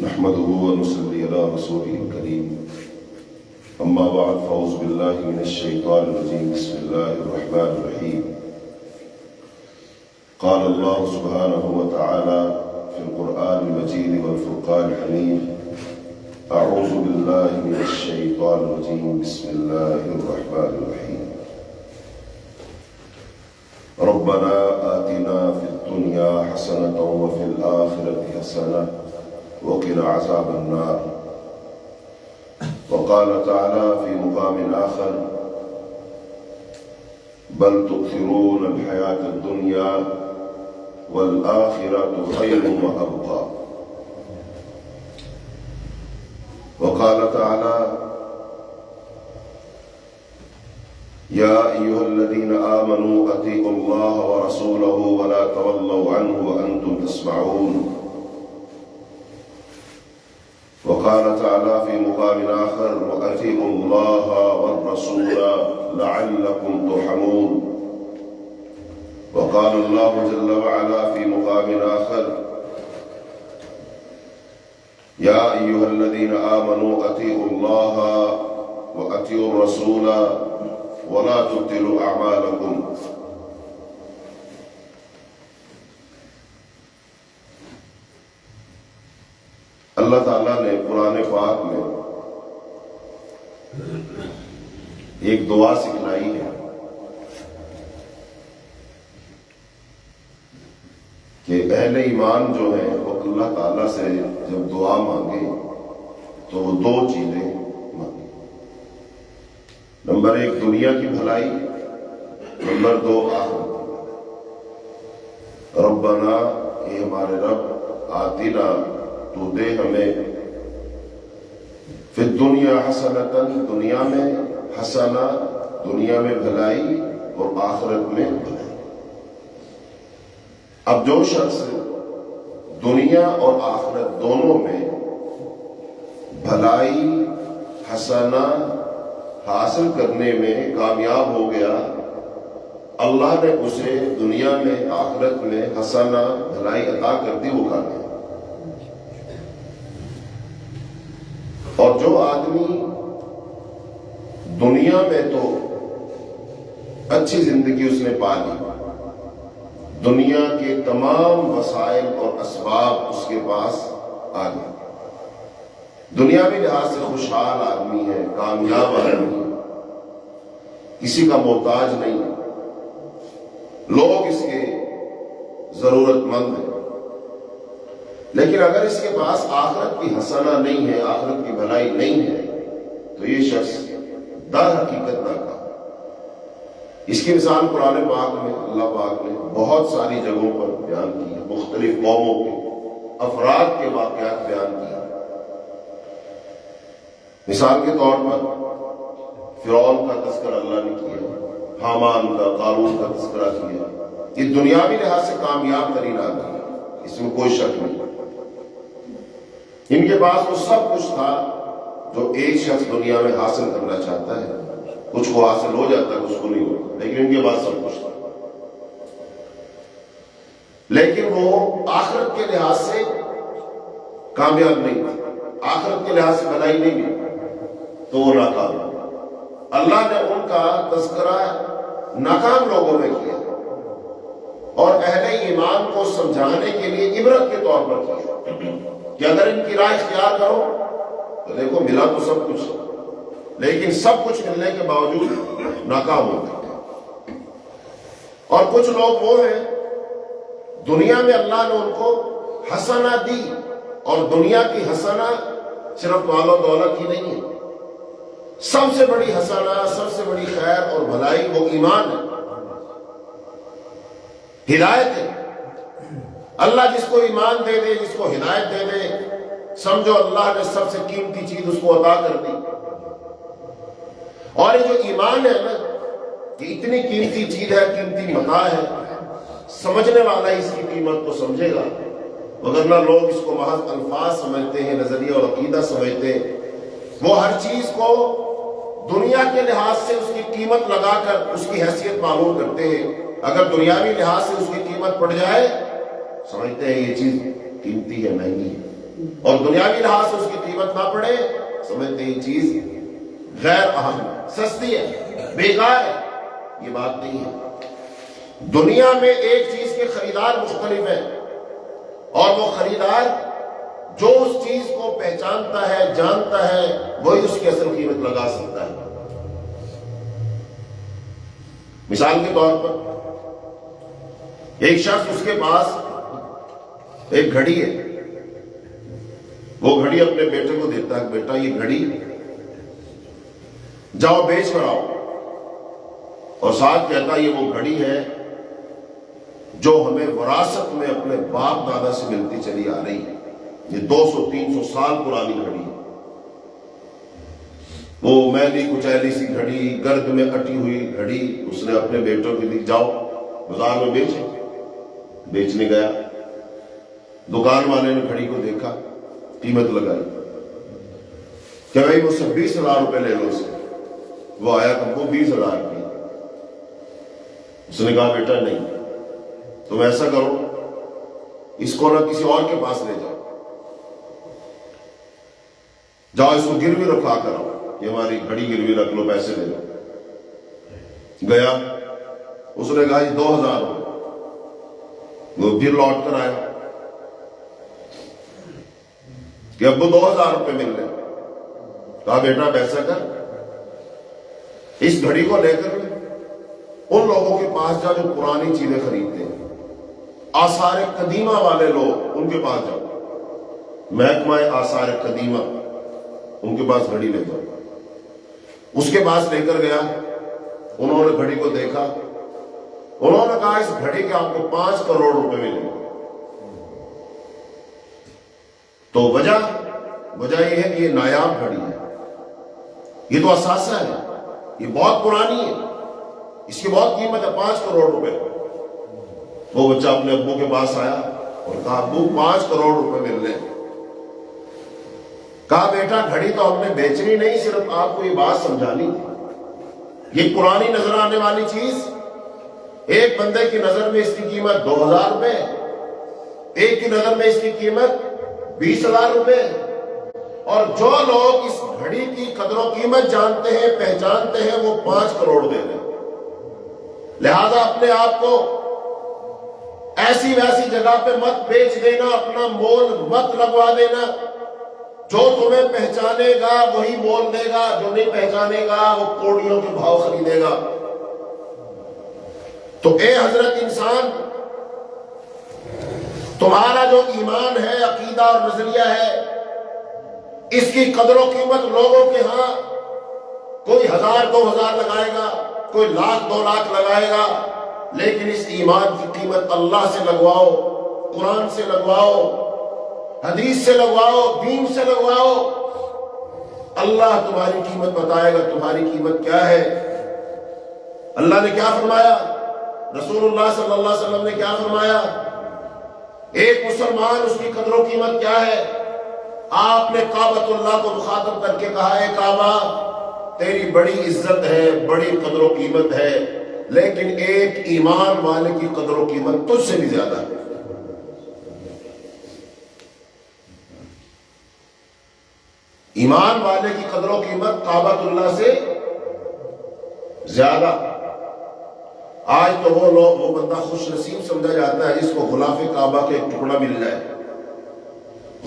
نحمده ونصلي على رسوله الكريم أما بعد فأعوذ بالله من الشيطان الرجيم بسم الله الرحمن الرحيم قال الله سبحانه وتعالى في القرآن المجيد والفرقان الحميد أعوذ بالله من الشيطان الرجيم بسم الله الرحمن الرحيم ربنا آتنا في الدنيا حسنة وفي الآخرة حسنة وقنا عذاب النار وقال تعالى في مقام آخر بل تؤثرون الحياة الدنيا والآخرة خير وأبقى وقال تعالى يا أيها الذين آمنوا أطيعوا الله ورسوله ولا تولوا عنه وأنتم تسمعون وقال تعالى في مقام آخر وأطيعوا الله والرسول لعلكم ترحمون وقال الله جل وعلا في مقام آخر يا أيها الذين آمنوا أطيعوا الله وأطيعوا الرسول ولا تبطلوا أعمالكم اللہ تعالیٰ نے قرآن پاک میں ایک دعا سکھلائی ہے کہ اہل ایمان جو ہیں وہ اللہ تعالیٰ سے جب دعا مانگے تو وہ دو چیزیں مانگے، نمبر ایک دنیا کی بھلائی، نمبر دو آخرت۔ ربنا، اے ہمارے رب، آتنا، تو دے ہمیں فی الدنیا حسنۃ، دنیا میں حسنہ، دنیا میں بھلائی، اور آخرت میں بھلائی۔ اب جو شخص دنیا اور آخرت دونوں میں بھلائی حسنہ حاصل کرنے میں کامیاب ہو گیا، اللہ نے اسے دنیا میں آخرت میں حسنہ بھلائی عطا کر دی، وہ کامیاب۔ اور جو آدمی دنیا میں تو اچھی زندگی اس نے پا لی، دنیا کے تمام وسائل اور اسباب اس کے پاس آ گئے، دنیاوی لحاظ سے خوشحال آدمی ہے، کامیاب آدمی ہے، کسی کا محتاج نہیں ہے، لوگ اس کے ضرورت مند ہیں، لیکن اگر اس کے پاس آخرت کی حسنہ نہیں ہے، آخرت کی بھلائی نہیں ہے، تو یہ شخص در حقیقت ناکام۔ اس کی مثال قرآن پاک میں اللہ پاک نے بہت ساری جگہوں پر بیان کی ہے، مختلف قوموں کے افراد کے واقعات بیان کیے۔ مثال کے طور پر فرعون کا تذکرہ اللہ نے کیا، حامان کا، قارون کا تذکرہ کیا۔ یہ دنیاوی لحاظ سے کامیاب ترین آدمی ہے، اس میں کوئی شک نہیں۔ ان کے پاس وہ سب کچھ تھا جو ایک شخص دنیا میں حاصل کرنا چاہتا ہے، کچھ کو حاصل ہو جاتا ہے، کچھ کو نہیں ہوتا، لیکن ان کے پاس سب کچھ تھا۔ لیکن وہ آخرت کے لحاظ سے کامیاب نہیں تھے، آخرت کے لحاظ سے بھلائی نہیں ہوئی، تو وہ ناکام۔ اللہ نے ان کا تذکرہ ناکام لوگوں میں کیا اور اہل ایمان کو سمجھانے کے لیے عبرت کے طور پر کیا کہ اگر ان کی رائے اختیار کرو تو دیکھو ملا تو سب کچھ، لیکن سب کچھ ملنے کے باوجود ناکام ہوتے ہیں۔ اور کچھ لوگ وہ ہیں دنیا میں اللہ نے ان کو حسنہ دی، اور دنیا کی حسنہ صرف مال و دولت ہی نہیں ہے، سب سے بڑی حسنہ، سب سے بڑی خیر اور بھلائی وہ ایمان ہے، ہدایت ہے۔ اللہ جس کو ایمان دے دے، جس کو ہدایت دے دے، سمجھو اللہ نے سب سے قیمتی چیز اس کو عطا کر دی۔ اور یہ جو ایمان ہے نا، یہ اتنی قیمتی چیز ہے، قیمتی متاع ہے، سمجھنے والا اس کی قیمت کو سمجھے گا، وگرنہ لوگ اس کو محض الفاظ سمجھتے ہیں، نظریہ اور عقیدہ سمجھتے ہیں۔ وہ ہر چیز کو دنیا کے لحاظ سے اس کی قیمت لگا کر اس کی حیثیت معلوم کرتے ہیں، اگر دنیاوی لحاظ سے اس کی قیمت پڑ جائے سمجھتے ہیں یہ چیز قیمتی ہے، مہنگی ہے، اور دنیاوی لحاظ سے اس کی قیمت نہ پڑے، سمجھتے یہ چیز غیر اہم، سستی ہے، بیکار ہے. یہ بات نہیں ہے. دنیا میں ایک چیز کے خریدار مختلف ہیں، اور وہ خریدار جو اس چیز کو پہچانتا ہے، جانتا ہے، وہی اس کی اصل قیمت لگا سکتا ہے. مثال کے طور پر ایک شخص، اس کے پاس ایک گھڑی ہے، وہ گھڑی اپنے بیٹے کو دیتا ہے، بیٹا یہ گھڑی جاؤ بیچ کر آؤ، اور ساتھ کہتا ہے یہ وہ گھڑی ہے جو ہمیں وراثت میں اپنے باپ دادا سے ملتی چلی آ رہی ہے، یہ 200-300 سال پرانی گھڑی ہے. وہ میلی کچیلی سی گھڑی، گرد میں اٹی ہوئی گھڑی، اس نے اپنے بیٹوں کے لیے جاؤ بازار میں بیچنے گیا. دکان والے نے گھڑی کو دیکھا، قیمت لگائی کہ بھائی وہ 20,000 روپے لے لو اسے. وہ آیا تم کو 20,000 کی. اس نے کہا بیٹا نہیں، تم ایسا کرو اس کو نہ کسی اور کے پاس لے جاؤ اس کو گروی رکھا کر آؤ، یہ ہماری گھڑی گروی رکھ لو، پیسے لے لو. گیا، اس نے کہا یہ 2,000 روپے. وہ پھر لوٹ کر آیا کہ اب وہ 2,000 روپے مل رہے. کہا بیٹا ایسا کر، اس گھڑی کو لے کر ان لوگوں کے پاس جا جو پرانی چیزیں خریدتے ہیں، آثار قدیمہ والے لوگ، ان کے پاس جاؤ، محکمہ آثار قدیمہ، ان کے پاس گھڑی لے جاؤ. اس کے پاس لے کر گیا، انہوں نے گھڑی کو دیکھا، انہوں نے کہا اس گھڑی کے آپ کو 5 کروڑ روپے ملیں گے. تو وجہ یہ ہے کہ یہ نایاب گھڑی ہے، یہ تو اثاثہ ہے، یہ بہت پرانی ہے، اس کی بہت قیمت ہے، 5 کروڑ روپے. وہ بچہ اپنے ابو کے پاس آیا اور کہا ابو 5 کروڑ روپے مل رہے ہیں. کہا بیٹا گھڑی تو ہم نے بیچنی نہیں، صرف آپ کو یہ بات سمجھانی تھی. یہ پرانی نظر آنے والی چیز ایک بندے کی نظر میں اس کی قیمت 2,000 روپے، ایک کی نظر میں اس کی قیمت 20,000 روپے. اور جو لوگ اس گھڑی کی قدر و قیمت جانتے ہیں، پہچانتے ہیں، وہ 5 کروڑ دے رہے ہیں. لہذا اپنے آپ کو ایسی ویسی جگہ پہ مت بیچ دینا، اپنا مول مت لگوا دینا. جو تمہیں پہچانے گا وہی مول دے گا، جو نہیں پہچانے گا وہ کوڑیوں کے بھاؤ خریدے گا. تو اے حضرت انسان، تمہارا جو ایمان ہے، عقیدہ اور نظریہ ہے، اس کی قدر و قیمت لوگوں کے ہاں کوئی 1,000-2,000 لگائے گا، کوئی 1,00,000-2,00,000 لگائے گا، لیکن اس ایمان کی قیمت اللہ سے لگواؤ، قرآن سے لگواؤ، حدیث سے لگواؤ، دین سے لگواؤ. اللہ تمہاری قیمت بتائے گا تمہاری قیمت کیا ہے. اللہ نے کیا فرمایا، رسول اللہ صلی اللہ علیہ وسلم نے کیا فرمایا، ایک مسلمان اس کی قدر و قیمت کیا ہے. آپ نے کعبۃ اللہ کو مخاطب کر کے کہا ہے کعبہ تیری بڑی عزت ہے، بڑی قدر و قیمت ہے، لیکن ایک ایمان والے کی قدر و قیمت تجھ سے بھی زیادہ ہے. ایمان والے کی قدر و قیمت کعبۃ اللہ سے زیادہ. آج تو وہ بندہ خوش نصیب سمجھا جاتا ہے جس کو غلاف کعبہ کا ایک ٹکڑا مل جائے.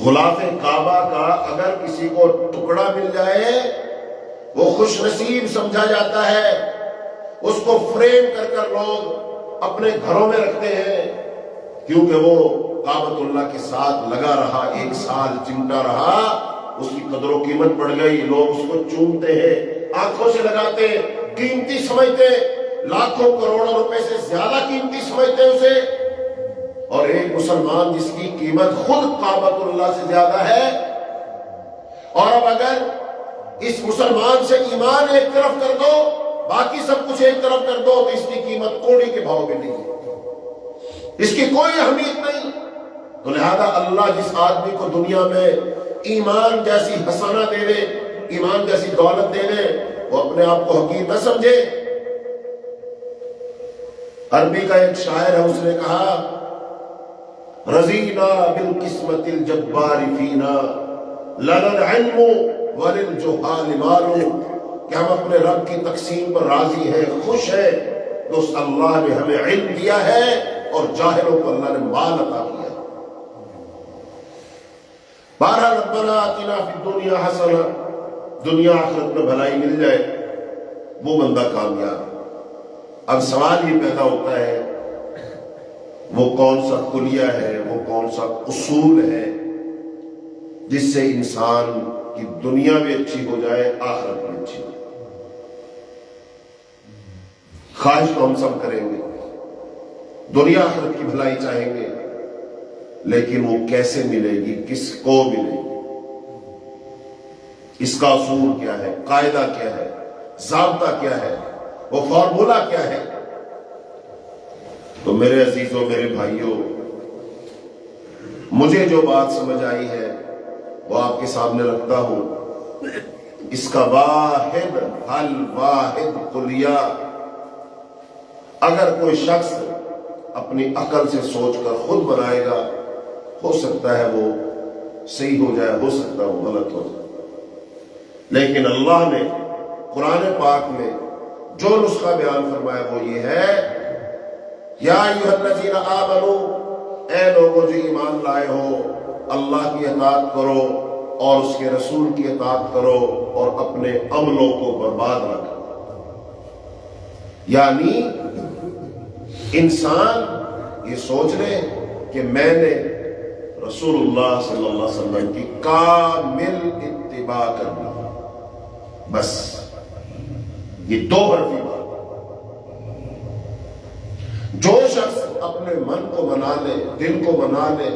غلاف کعبہ کا اگر کسی کو ٹکڑا مل جائے وہ خوش نصیب سمجھا جاتا ہے. اس کو فریم کر لوگ اپنے گھروں میں رکھتے ہیں کیونکہ وہ کعبۃ اللہ کے ساتھ لگا رہا، 1 سال چمٹا رہا، اس کی قدر و قیمت بڑھ گئی. لوگ اس کو چومتے ہیں، آنکھوں سے لگاتے، قیمتی سمجھتے، لاکھوں کروڑوں روپے سے زیادہ قیمتی سمجھتے اسے. اور ایک مسلمان جس کی قیمت خود کعبۃ اللہ سے زیادہ ہے، اور اب اگر اس مسلمان سے ایمان ایک طرف کر دو، باقی سب کچھ ایک طرف کر دو، تو اس کی قیمت کوڑی کے بھاؤ بھی نہیں ہے، اس کی کوئی اہمیت نہیں. تو لہذا اللہ جس آدمی کو دنیا میں ایمان جیسی حسنہ دے دے، ایمان جیسی دولت دے دے، وہ اپنے آپ کو حقیر نہ سمجھے. عربی کا ایک شاعر ہے، اس نے کہا رضینا بالقسمت الجبار فینا لنا العلم وللجہال مال، کہ ہم اپنے رب کی تقسیم پر راضی ہیں، خوش ہیں کہ اس اللہ نے ہمیں علم دیا ہے اور جاہلوں کو اللہ نے مال عطا کیا ہے۔ بہرحال ربنا آتنا فی الدنیا حسنہ، دنیا آخرت میں بھلائی مل جائے وہ بندہ کامیاب۔ اب سوال یہ پیدا ہوتا ہے وہ کون سا کلیہ ہے، وہ کون سا اصول ہے جس سے انسان کی دنیا بھی اچھی ہو جائے، آخرت بھی اچھی ہو جائے۔ خواہش تو ہم سب کریں گے، دنیا آخرت کی بھلائی چاہیں گے، لیکن وہ کیسے ملے گی، کس کو ملے گی، اس کا اصول کیا ہے، قاعدہ کیا ہے، ضابطہ کیا ہے، وہ فارمولا کیا ہے؟ تو میرے عزیزوں، میرے بھائیوں، مجھے جو بات سمجھ آئی ہے وہ آپ کے سامنے رکھتا ہوں۔ اس کا واحد حل، واحد کلیہ، اگر کوئی شخص اپنی عقل سے سوچ کر خود بنائے گا، ہو سکتا ہے وہ صحیح ہو جائے، ہو سکتا ہے وہ غلط ہو جائے، لیکن اللہ نے قرآن پاک میں جو نسخہ بیان فرمایا وہ یہ ہے، یا ایھا الذین آمنوا، اے لوگوں جو ایمان لائے ہو، اللہ کی اطاعت کرو اور اس کے رسول کی اطاعت کرو اور اپنے عملوں کو برباد نہ کرو۔ یعنی انسان یہ سوچ لے کہ میں نے رسول اللہ صلی اللہ علیہ وسلم کی کامل اتباع کرنی، بس یہ دو حرفی بات۔ جو شخص اپنے من کو بنا لے، دل کو بنا لے،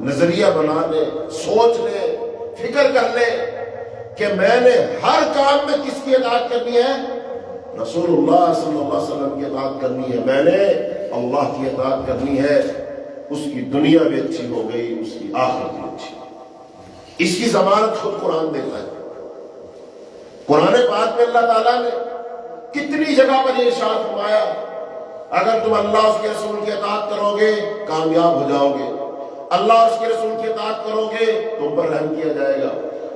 نظریہ بنا لے، سوچ لے، فکر کر لے کہ میں نے ہر کام میں کس کی اطاعت کرنی ہے، رسول اللہ صلی اللہ علیہ وسلم کی اطاعت کرنی ہے، میں نے اللہ کی اطاعت کرنی ہے، اس کی دنیا بھی اچھی ہو گئی، اس کی آخرت بھی اچھی۔ اس کی ضمانت خود قرآن دیتا ہے۔ قرآن پاک میں اللہ تعالیٰ نے کتنی جگہ پر یہ ارشاد فرمایا، اگر تم اللہ اس کے رسول کی اطاعت کرو گے کامیاب ہو جاؤ گے، اللہ اس کے رسول کی اطاعت کرو گے تم پر رحم کیا جائے گا،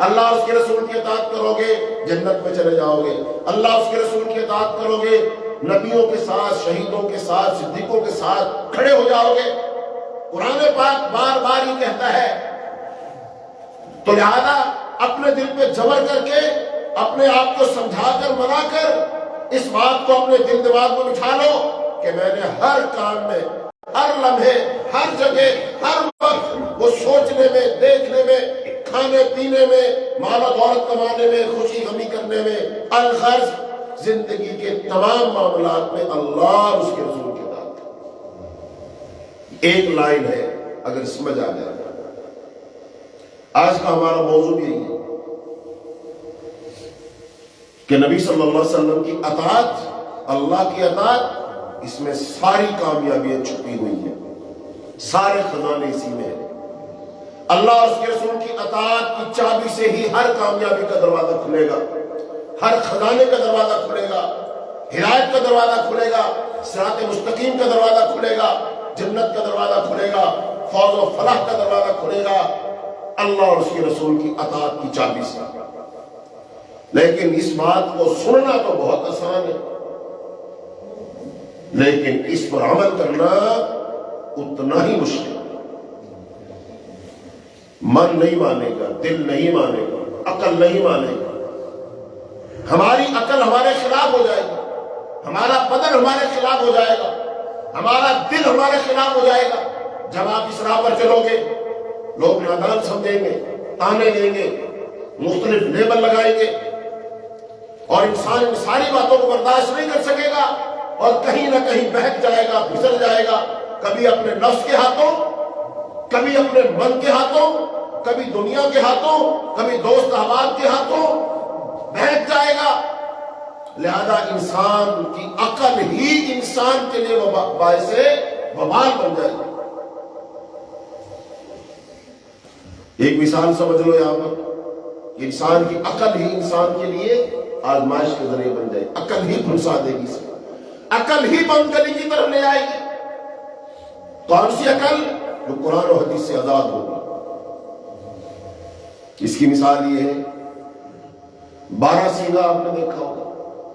اللہ اس کے رسول کی اطاعت کرو گے جنت میں چلے جاؤ گے، اللہ اس کے رسول کی اطاعت کرو گے نبیوں کے ساتھ، شہیدوں کے ساتھ، صدیقوں کے ساتھ کھڑے ہو جاؤ گے۔ قرآن پاک بار بار ہی کہتا ہے، تو لہذا اپنے دل پہ جبر کر کے، اپنے آپ کو سمجھا کر، منا کر اس بات کو اپنے دل دماغ میں بٹھا لو کہ میں نے ہر کام میں، ہر لمحے، ہر جگہ، ہر وقت وہ سوچنے میں، دیکھنے میں، کھانے پینے میں، مال و دولت کمانے میں، خوشی غمی کرنے میں، الغرض زندگی کے تمام معاملات میں اللہ اور اس کے رسول کی اطاعت۔ ایک لائن ہے، اگر سمجھ آ جائے۔ آج کا ہمارا موضوع بھی یہی ہے کہ نبی صلی اللہ علیہ وسلم کی اطاعت، اللہ کی اطاعت، اس میں ساری کامیابیاں چھپی ہوئی ہیں، سارے خزانے اسی میں ہیں۔ اللہ اور اس کے رسول کی اطاعت کی چابی سے ہی ہر کامیابی کا دروازہ کھلے گا، ہر خزانے کا دروازہ کھلے گا، ہدایت کا دروازہ کھلے گا، صراط مستقیم کا دروازہ کھلے گا، جنت کا دروازہ کھلے گا، فوز و فلاح کا دروازہ کھلے گا، اللہ اور اس کے رسول کی اطاعت کی چابی سے۔ لیکن اس بات کو سننا تو بہت آسان ہے، لیکن اس پر عمل کرنا اتنا ہی مشکل۔ من نہیں مانے گا، دل نہیں مانے گا، عقل نہیں مانے گا، ہماری عقل ہمارے خلاف ہو جائے گی، ہمارا بدن ہمارے خلاف ہو جائے گا، ہمارا دل ہمارے خلاف ہو جائے گا۔ جب آپ اس راہ پر چلو گے لوگ نادان سمجھیں گے، تانے دیں گے، مختلف لیبل لگائیں گے، اور انسان ان ساری باتوں کو برداشت نہیں کر سکے گا اور کہیں نہ کہیں بہک جائے گا، پھسل جائے گا، کبھی اپنے نفس کے ہاتھوں، کبھی اپنے من کے ہاتھوں، کبھی دنیا کے ہاتھوں، کبھی دوست احباب کے ہاتھوں بہک جائے گا۔ لہذا انسان کی عقل ہی انسان کے لیے باعث وبال بن جائے گی۔ ایک مثال سمجھ لو یہاں پر، انسان کی عقل ہی انسان کے لیے آزمائش کے ذریعے بن جائے، عقل ہی پھنسا دے گی اسے، عقل ہی بند گلی کی طرف لے آئے گی۔ کون سی عقل؟ جو قرآن و حدیث سے آزاد ہوگی۔ اس کی مثال یہ ہے، 12 سینگا آپ نے دیکھا ہوگا،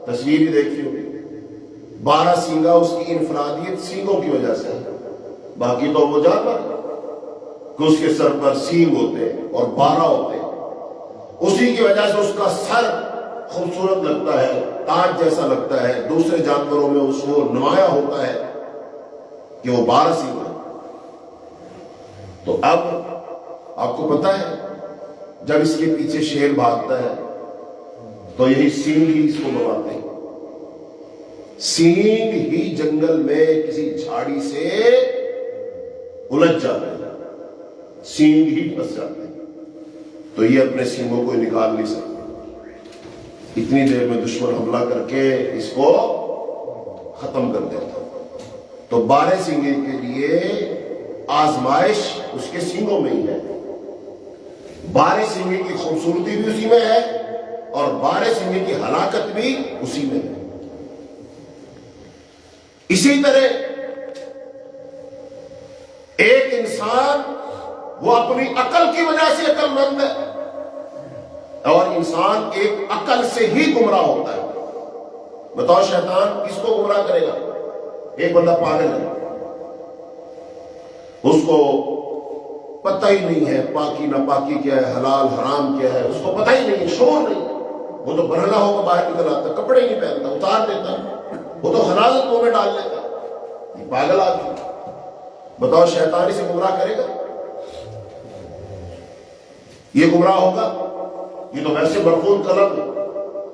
تصویر بھی دیکھی ہوگی۔ 12 سینگا اس کی انفرادیت سینگوں کی وجہ سے ہے، باقی تو وہ جانور کہ اس کے سر پر سینگ ہوتے ہیں اور 12 ہوتے ہیں، اسی کی وجہ سے اس کا سر خوبصورت لگتا ہے، تاج جیسا لگتا ہے، دوسرے جانوروں میں اس کو نمایاں ہوتا ہے کہ وہ 12 سینگ ہے۔ تو اب آپ کو پتا ہے جب اس کے پیچھے شیر بھاگتا ہے تو یہی سینگ ہی اس کو بناتے ہیں، سینگ ہی جنگل میں کسی جھاڑی سے الجھ جاتے ہیں، سینگ ہی پھنس جاتے ہیں، تو یہ اپنے سینگوں کو نکال نہیں سکتے۔ اتنی دیر میں دشمن حملہ کر کے اس کو ختم کر دیتا۔ تو 12 سینگے کے لیے آزمائش اس کے سینگوں میں ہی ہے، 12 سینگے کی خوبصورتی بھی اسی میں ہے اور 12 سینگے کی ہلاکت بھی اسی میں ہے۔ اسی طرح ایک انسان وہ اپنی عقل کی وجہ سے عقل مند ہے، اور انسان ایک عقل سے ہی گمراہ ہوتا ہے۔ بتاؤ شیطان کس کو گمراہ کرے گا؟ ایک بندہ پاگل ہے، اس کو پتہ ہی نہیں ہے پاکی ناپاکی کیا ہے، حلال حرام کیا ہے، اس کو پتہ ہی نہیں ہے، شعور نہیں، وہ تو برہنہ ہو کر باہر نکل آتا، کپڑے نہیں پہنتا، اتار دیتا، وہ تو حلالت منہ میں ڈال لیتا، یہ پاگل آدمی۔ بتاؤ شیطان اسے گمراہ کرے گا؟ یہ گمراہ ہوگا؟ یہ تو ویسے مرفوض قلم ہے،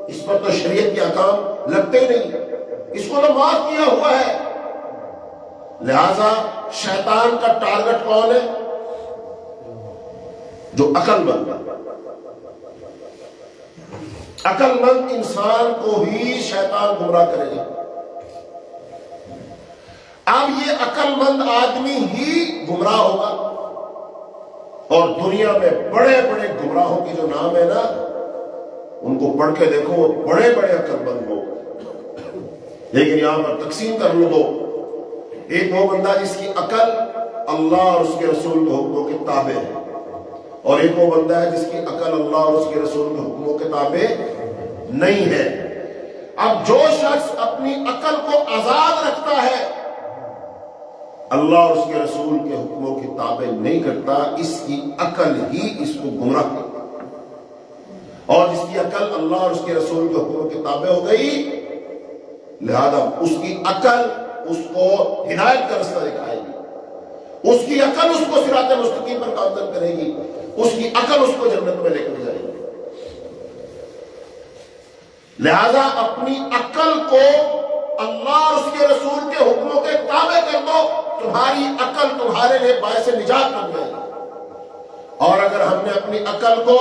اس پر تو شریعت کے احکام لگتے ہی نہیں، اس کو تو معاف کیا ہوا ہے۔ لہذا شیطان کا ٹارگٹ کون ہے؟ جو عقل مند ہے۔ عقل مند انسان کو ہی شیطان گمراہ کرے گا۔ اب یہ عقل مند آدمی ہی گمراہ ہوگا، اور دنیا میں بڑے بڑے گمراہوں کے جو نام ہے نا، ان کو پڑھ کے دیکھو، وہ بڑے بڑے عقل مند لوگ، لیکن یہاں پر تقسیم کر لو دو۔ ایک وہ بندہ جس کی عقل اللہ اور اس کے رسول کے حکموں کے تابع ہے، اور ایک وہ بندہ ہے جس کی عقل اللہ اور اس کے رسول کے حکموں کے تابع نہیں ہے۔ اب جو شخص اپنی عقل کو آزاد رکھتا ہے، اللہ اور اس کے رسول کے حکموں کی تابع نہیں کرتا، اس کی عقل ہی اس کو گمراہ کرتا ہے، اور جس کی عقل اللہ اور اس کے رسول کے حکموں کی تابع ہو گئی، لہذا اس کی عقل اس کو ہدایت کا رستہ دکھائے گی، اس کی عقل اس کو صراط مستقیم پر گامزن کرے گی، اس کی عقل اس کو جنت میں لے کر جائے گی۔ لہذا اپنی عقل کو اللہ اور اس کے رسول کے حکموں کے تابع کر دو، تمہاری عقل تمہارے لیے باعث نجات بن جائے گی۔ اور اگر ہم نے اپنی عقل کو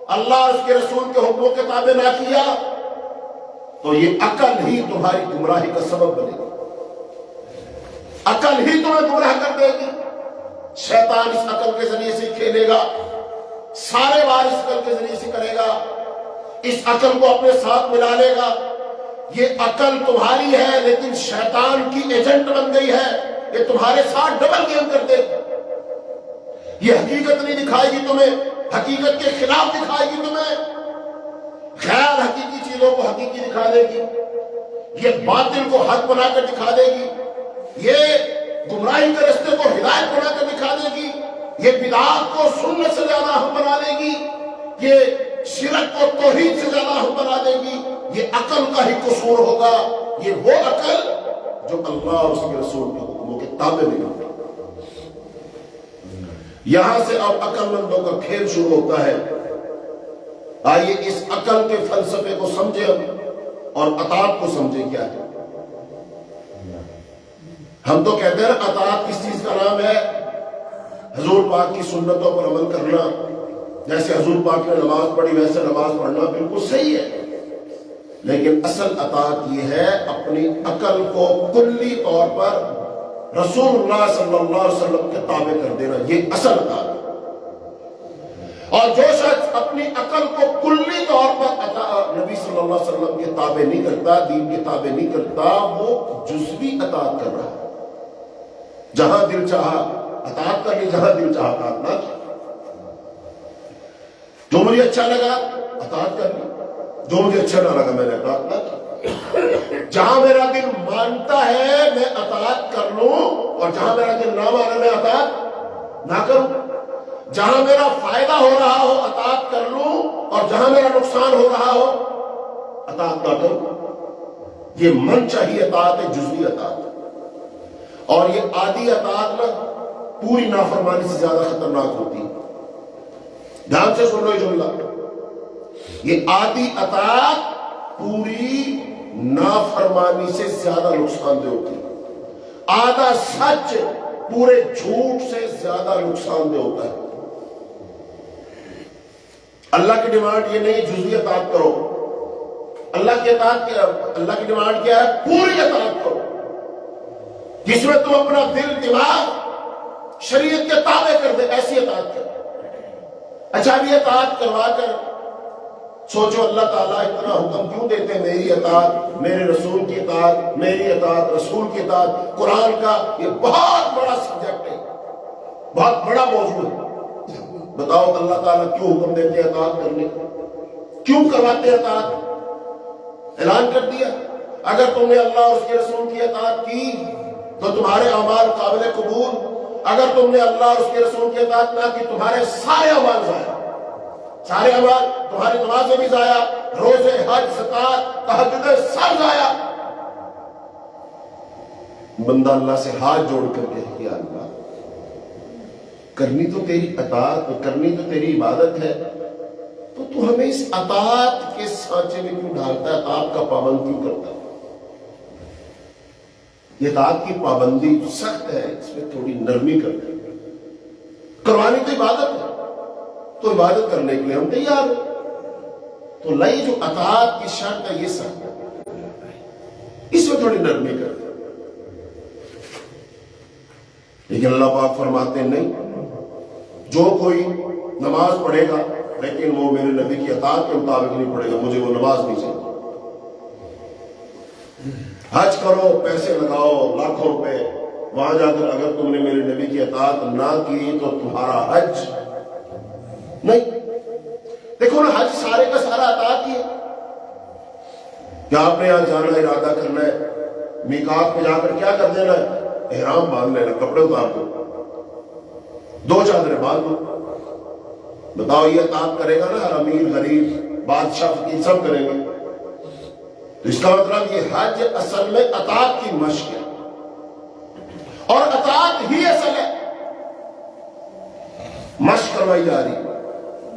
اللہ اور اس کے رسول کے حکموں کے تابع نہ کیا، تو یہ عقل ہی تمہاری گمراہی کا سبب بنے گی، عقل ہی تمہیں گمراہ کر دے گی۔ شیطان اس عقل کے ذریعے سے کھیلے گا، سارے وار اس عقل کے ذریعے سے کرے گا، اس عقل کو اپنے ساتھ ملا لے گا۔ یہ عقل تمہاری ہے لیکن شیطان کی ایجنٹ بن گئی ہے، یہ تمہارے ساتھ ڈبل گیم کر دے گی، یہ حقیقت نہیں دکھائے گی تمہیں، حقیقت کے خلاف دکھائے گی تمہیں، غیر حقیقی چیزوں کو حقیقی دکھا دے گی، یہ باطل کو حق بنا کر دکھا دے گی، یہ گمراہی کے رستے کو ہدایت بنا کر دکھا دے گی، یہ بدعات کو سنت سے زیادہ اہم بنا دے گی، یہ شرک کو توحید سے زیادہ اہم بنا دے گی۔ یہ عقل کا ہی قصور ہوگا، یہ وہ عقل جو اللہ اور اس کے رسول کے حکموں کے تابع نہیں ہوتی۔ یہاں سے اب عقل مندوں کا کھیل شروع ہوتا ہے۔ آئیے اس عقل کے فلسفے کو سمجھیں اور اطاعت کو سمجھیں کیا ہے۔ ہم تو کہتے ہیں اطاعت کس چیز کا نام ہے؟ حضور پاک کی سنتوں پر عمل کرنا، جیسے حضور پاک نے نماز پڑھی ویسے نماز پڑھنا بالکل صحیح ہے، لیکن اصل اطاعت یہ ہے اپنی عقل کو کلی طور پر رسول اللہ صلی اللہ علیہ وسلم کے تابع کر دینا، یہ اصل اطاعت ہے۔ اور جو شخص اپنی عقل کو کلی طور پر نبی صلی اللہ علیہ وسلم کے تابع نہیں کرتا، دین کے تابع نہیں کرتا، وہ جزوی اطاعت کر رہا ہے۔ جہاں دل چاہا اطاعت کر لی جہاں دل چاہا اطاعت نہ کی. جو مجھے اچھا لگا اطاعت کر لی, جو مجھے اچھا نہ لگا میں نے اطاعت نہ کی. جہاں میرا دل مانتا ہے میں اطاعت کر لوں, اور جہاں میرا دل نہ مانے میں اطاعت نہ کروں. جہاں میرا فائدہ ہو رہا ہو اطاعت کر لوں, اور جہاں میرا نقصان ہو رہا ہو اطاعت نہ کروں. یہ من چاہیے اطاعت ہے, جزوی اطاعت. اور یہ عادی اطاعت نا پوری نافرمانی سے زیادہ خطرناک ہوتی ہے. دھیان سے سن لو یہ جملہ, یہ عادی اطاعت پوری نافرمانی سے زیادہ نقصان دہ ہوتی ہے. آدھا سچ پورے جھوٹ سے زیادہ نقصان دہ ہوتا ہے. اللہ کی ڈیمانڈ یہ نہیں جزوی اطاعت کرو. اللہ کی اطاعت کیا, اللہ کی ڈیمانڈ کیا ہے؟ پوری اطاعت کرو, جس میں تم اپنا دل دماغ شریعت کے تابع کر دے, ایسی اطاعت کر. اچھا بھی اطاعت کروا کر سوچو اللہ تعالیٰ اتنا حکم کیوں دیتے ہیں؟ میری اطاعت, میرے رسول کی اطاعت, میری اطاعت رسول کی اطاعت. قرآن کا یہ بہت بڑا سبجیکٹ ہے, بہت بڑا موضوع ہے. بتاؤ اللہ تعالیٰ کیوں حکم دیتے ہیں اطاعت کرنے, کیوں کرواتے ہیں اطاعت؟ اعلان کر دیا اگر تم نے اللہ اور اس کے رسول کی اطاعت کی تو تمہارے اعمال قابل قبول. اگر تم نے اللہ اور اس کے رسول کی اطاعت نہ کی تمہارے سارے اعمال ضائع, سارے اعمال, تمہاری نمازیں بھی ضائع, روزے, حج, زکات, تہجد, سب ضائع. بندہ اللہ سے ہاتھ جوڑ کر کے یا اللہ کرنی تو تیری اطاعت, کرنی تو تیری عبادت ہے, تو ہمیں اس اطاعت کے سانچے میں کیوں ڈالتا ہے, اطاعت کا پابند کیوں کرتا ہے؟ یہ اطاعت کی پابندی سخت ہے, اس میں تھوڑی نرمی کر دیں. کروانی تو عبادت ہے, تو عبادت کرنے کے لیے ہم تیار ہیں. تو لئی جو اطاعت کی شرط ہے یہ سخت ہے, اس میں تھوڑی نرمی کر دیں. لیکن اللہ پاک فرماتے ہیں نہیں, جو کوئی نماز پڑھے گا لیکن وہ میرے نبی کی اطاعت کے مطابق نہیں پڑھے گا, مجھے وہ نماز نہیں چاہیے. حج کرو, پیسے لگاؤ لاکھوں روپے, وہاں جا کر اگر تم نے میرے نبی کی اطاعت نہ کی تو تمہارا حج نہیں. دیکھو نا, حج سارے کا سارا اطاعت ہی ہے. کیا آپ نے یہاں جانا, ارادہ کرنا ہے, میقات پہ جا کر کیا کر دینا ہے؟ احرام باندھ لینا, کپڑے اتار دو, 2 چادریں باندھ دو. بتاؤ یہ اطاعت کرے گا نا؟ ہر امیر, غریب, بادشاہ, فقیر سب کریں گے. تو اس کا مطلب یہ حج اصل میں اطاعت کی مشق ہے, اور اطاعت ہی اصل ہے. مشق کروائی جا رہی.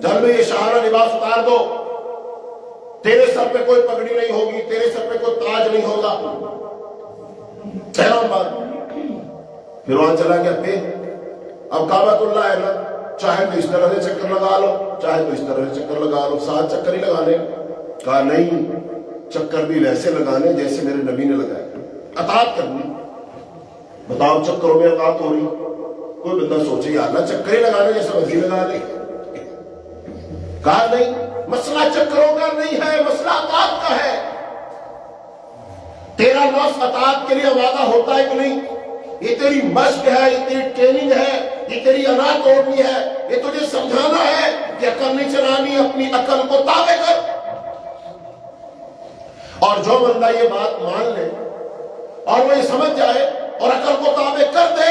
جب میں یہ شاہانہ لباس اتار دو, تیرے سر پہ کوئی پگڑی نہیں ہوگی, تیرے سر پہ کوئی تاج نہیں ہوگا, احرام باندھ. پھر وہاں چلا گیا, پھر اب کعبۃ اللہ ہے نا, چاہے تو اس طرح سے چکر لگا لو, چاہے تو اس طرح سے چکر لگا لو, 7 چکر ہی لگانے. کہا نہیں, چکر بھی ویسے لگانے جیسے میرے نبی نے لگائے, اطاعت کرنی. بتاؤ چکروں میں اطاعت ہو رہی؟ کوئی بندہ سوچے یا اللہ چکر ہی لگانے جیسے وزیر لگا لے. کہا نہیں, مسئلہ چکروں کا نہیں ہے, مسئلہ اطاعت کا ہے. تیرا نفس اطاعت کے لیے آمادہ ہوتا ہے کہ نہیں؟ یہ تیری مشق ہے, یہ تیری ٹریننگ ہے, یہ تیری انا توڑنی ہے, یہ تجھے سمجھانا ہے کہ عقل نہیں چلانی, اپنی عقل کو تابع کر. اور جو بندہ یہ بات مان لے اور وہ یہ سمجھ جائے اور عقل کو تابع کر دے,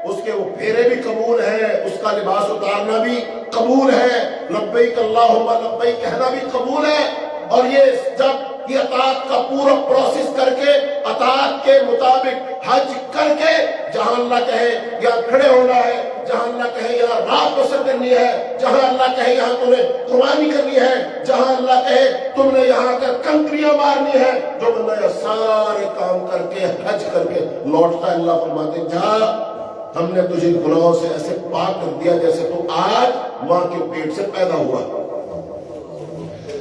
اس کے وہ پھیرے بھی قبول ہیں, اس کا لباس اتارنا بھی قبول ہے, لبیک اللہم لبیک کہنا بھی قبول ہے. اور یہ جب یہ اطاعت کا پورا پروسیس کر کے, اطاعت کے مطابق حج کر کے, جہاں اللہ کہے یہاں کھڑے ہونا ہے, جہاں اللہ کہے یہاں رات بسر کرنی ہے, جہاں اللہ کہے یہاں تم نے قربانی کرنی ہے, جہاں اللہ کہے تم نے یہاں کر کنکریاں مارنی ہے, جو بندہ یہ سارے کام کر کے حج کر کے لوٹتا ہے, اللہ فرماتے جا ہم نے تجھے گناہوں سے ایسے پاک کر دیا جیسے تو آج ماں کے پیٹ سے پیدا ہوا.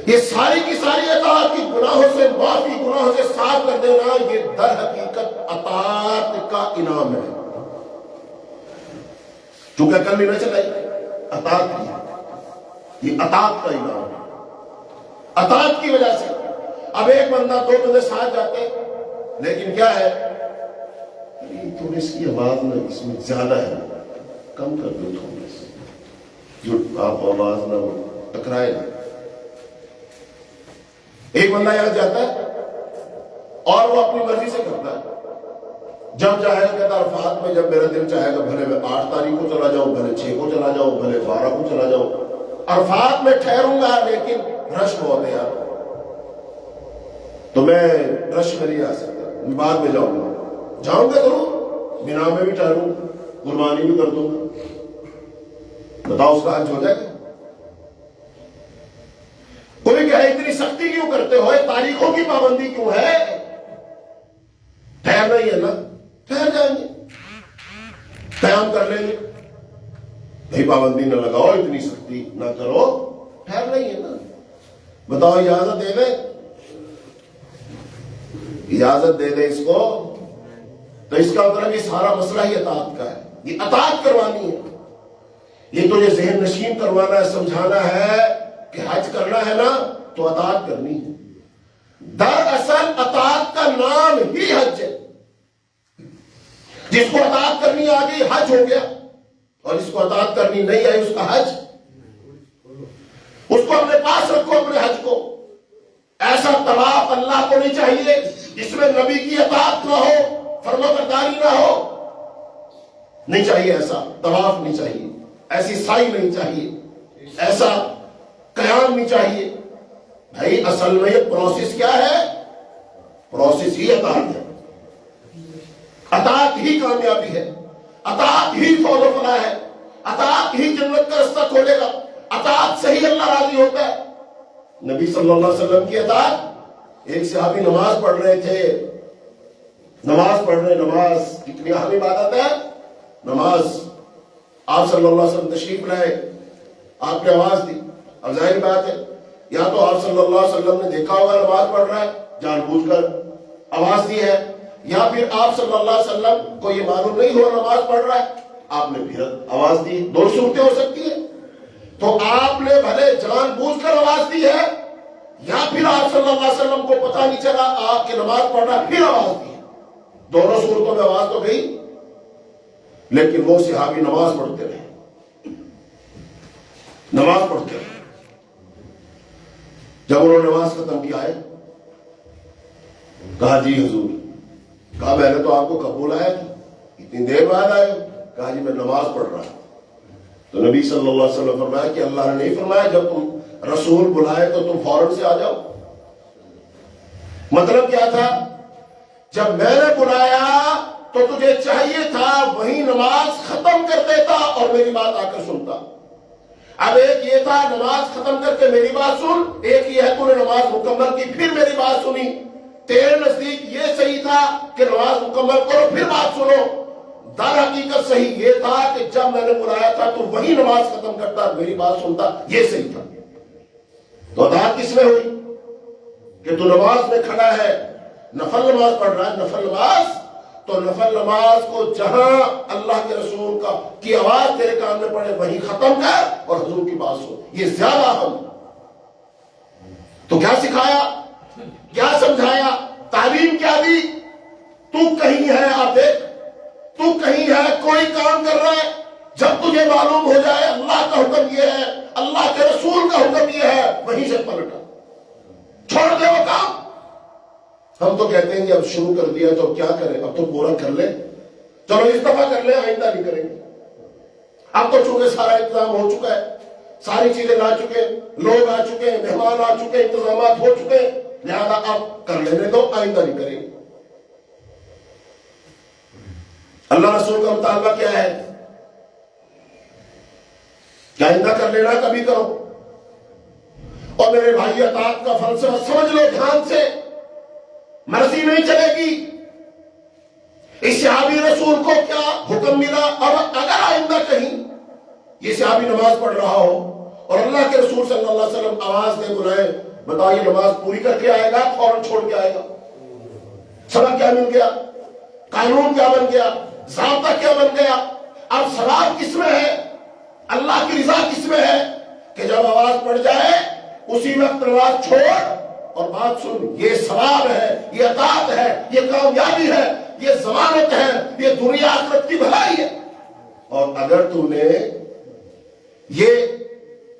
یہ ساری کی ساری اطاعت کی گناہوں سے معافی, گناہوں سے صاف کر دینا, یہ در حقیقت اطاعت کا انعام ہے. چونکہ کل نہیں نہ چلائی, اطاعت کی, یہ اطاعت کا انعام ہے. اطاعت کی وجہ سے اب ایک بندہ 2 بندے ساتھ جاتے, لیکن کیا ہے, تھوڑی اس کی آواز نہ اس میں زیادہ ہے, کم کر دو تھوڑے سے، جو آپ آواز نہ ٹکرائے نا۔ ایک بندہ یہاں جاتا ہے اور وہ اپنی مرضی سے کرتا ہے، جب چاہے گا کہتا عرفات میں جب میرا دل چاہے گا بھلے میں 8 تاریخ کو چلا جاؤں، بھلے 6 کو چلا جاؤں، بھلے 12 کو چلا جاؤں، عرفات میں ٹھہروں گا لیکن رش بہت ہے یار، تو میں رش میں نہیں آ سکتا، بعد میں جاؤں گا ضرور، مینا میں بھی ٹھہروں، قربانی بھی کر دوں گا۔ بتاؤ اس کا حج ہو جائے گا؟ کوئی کہے اتنی سختی کیوں کرتے ہو، تاریخوں کی پابندی کیوں ہے؟ ٹھہرنا ہی ہے نا، ٹھہر جائیں گے، قیام کر لیں گے، نہیں پابندی نہ لگاؤ، اتنی سختی نہ کرو، ٹھہرنا ہی ہے نا۔ بتاؤ اجازت دے دیں، اجازت دے دیں اس کو، تو اس کا مطلب یہ سارا مسئلہ ہی اطاعت کا ہے، یہ اطاعت کروانی ہے، یہ تو یہ ذہن نشین کروانا ہے، سمجھانا ہے کہ حج کرنا ہے نا تو اطاعت کرنی ہے۔ دراصل اطاعت کا نام ہی حج ہے، جس کو اطاعت کرنی آ گئی حج ہو گیا، اور جس کو اطاعت کرنی نہیں آئی اس کا حج، اس کو اپنے پاس رکھو، اپنے حج کو۔ ایسا طواف اللہ کو نہیں چاہیے جس میں نبی کی اطاعت نہ ہو، فرمانبرداری نہ ہو، نہیں چاہیے، ایسا طواف نہیں چاہیے، ایسی سائی نہیں چاہیے، ایسا قیام نہیں چاہیے۔ بھائی اصل میں یہ پروسیس کیا ہے؟ پروسیس ہی اطاعت ہے، اطاعت ہی کامیابی ہے، اطاعت ہی فوز و فلاح ہے، اطاعت ہی جنت کا رستہ کھولے گا، اطاعت سے ہی اللہ راضی ہوتا ہے۔ نبی صلی اللہ علیہ وسلم کی اطاعت، ایک صحابی نماز پڑھ رہے تھے، نماز پڑھ رہے، نماز کتنی اہم عبادت ہے، نماز۔ آپ صلی اللہ علیہ وسلم تشریف لائے، آپ نے آواز دی، اب ظاہر بات ہے یا تو آپ صلی اللہ علیہ وسلم نے دیکھا ہوگا نماز پڑھ رہا ہے جان بوجھ کر آواز دی ہے، یا پھر آپ صلی اللہ علیہ وسلم کو یہ معلوم نہیں ہوا نماز پڑھ رہا ہے، آپ نے پھر آواز دی، دو صورتیں ہو سکتی ہیں۔ تو آپ نے بھلے جان بوجھ کر آواز دی ہے، یا پھر آپ صلی اللہ علیہ وسلم کو پتہ نہیں چلا آپ کی نماز پڑھ رہا پھر آواز دی ہے، دونوں صورتوں میں آواز تو گئی، لیکن وہ صحابی نماز پڑھتے رہے، نماز پڑھتے رہے۔ جب انہوں نے نماز ختم کیا ہے، کہا جی حضور، کہا میں نے تو آپ کو قبول آیا تھا، اتنی دیر بعد آئے، کہا جی میں نماز پڑھ رہا ہوں۔ تو نبی صلی اللہ علیہ وسلم فرمایا کہ اللہ نے نہیں فرمایا جب تم رسول بلائے تو تم فوراً سے آ جاؤ؟ مطلب کیا تھا؟ جب میں نے بلایا تو تجھے چاہیے تھا وہی نماز ختم کر دیتا اور میری بات آ کر سنتا۔ اب ایک یہ تھا نماز ختم کر کے میری بات سن، ایک یہ ہے تو نے نماز مکمل کی پھر میری بات سنی۔ تیرے نزدیک یہ صحیح تھا کہ نماز مکمل کرو پھر بات سنو، در حقیقت صحیح یہ تھا کہ جب میں نے بلایا تھا تو وہی نماز ختم کرتا میری بات سنتا، یہ صحیح تھا۔ تو اطاعت کس میں ہوئی کہ تو نماز میں کھڑا ہے، نفل نماز پڑھ رہا ہے، نفل نماز، تو نفل نماز کو جہاں اللہ کے رسول کی آواز تیرے کان میں پڑے وہیں ختم کر اور حضور کی بات سن، یہ زیادہ اہم۔ تو کیا سکھایا، کیا سمجھایا، تعلیم کیا دی؟ تو کہیں ہے، آپ دیکھ، تو کہیں ہے کوئی کام کر رہا ہے، جب تجھے معلوم ہو جائے اللہ کا حکم یہ ہے، اللہ کے رسول کا حکم یہ ہے، وہیں سے پلٹا، چھوڑ دے وہ کام۔ ہم تو کہتے ہیں کہ اب شروع کر دیا تو کیا کریں، اب تو پورا کر لیں، چلو اس دفعہ کر لیں، آئندہ نہیں کریں گے۔ اب تو چونکہ سارا انتظام ہو چکا ہے، ساری چیزیں لا چکے، لوگ آ چکے، مہمان آ چکے، انتظامات ہو چکے، لہذا اب کر لینے دو، آئندہ نہیں کریں گے۔ اللہ رسول کا مطالبہ کیا ہے کہ آئندہ کر لینا، کبھی کرو۔ اور میرے بھائی اطاعت کا فلسفہ سمجھ لو دھیان سے، مرضی نہیں چلے گی۔ اس صحابی رسول کو کیا حکم ملا؟ اب اگر آئندہ کہیں یہ صحابی نماز پڑھ رہا ہو اور اللہ کے رسول صلی اللہ علیہ وسلم آواز دے بلائے، بتائیے نماز پوری کر کے آئے گا، فوراً چھوڑ کے آئے گا؟ سبق کیا مل گیا؟ قانون کیا بن گیا؟ ضابطہ کیا بن گیا؟ اب ثواب کس میں ہے، اللہ کی رضا کس میں ہے کہ جب آواز پڑ جائے اسی وقت نماز چھوڑ اور بات سن، یہ ثواب ہے، یہ اطاعت ہے، یہ کامیابی ہے، یہ ضمانت ہے، یہ دنیا آخرت کی بھلائی ہے۔ اور اگر تم نے یہ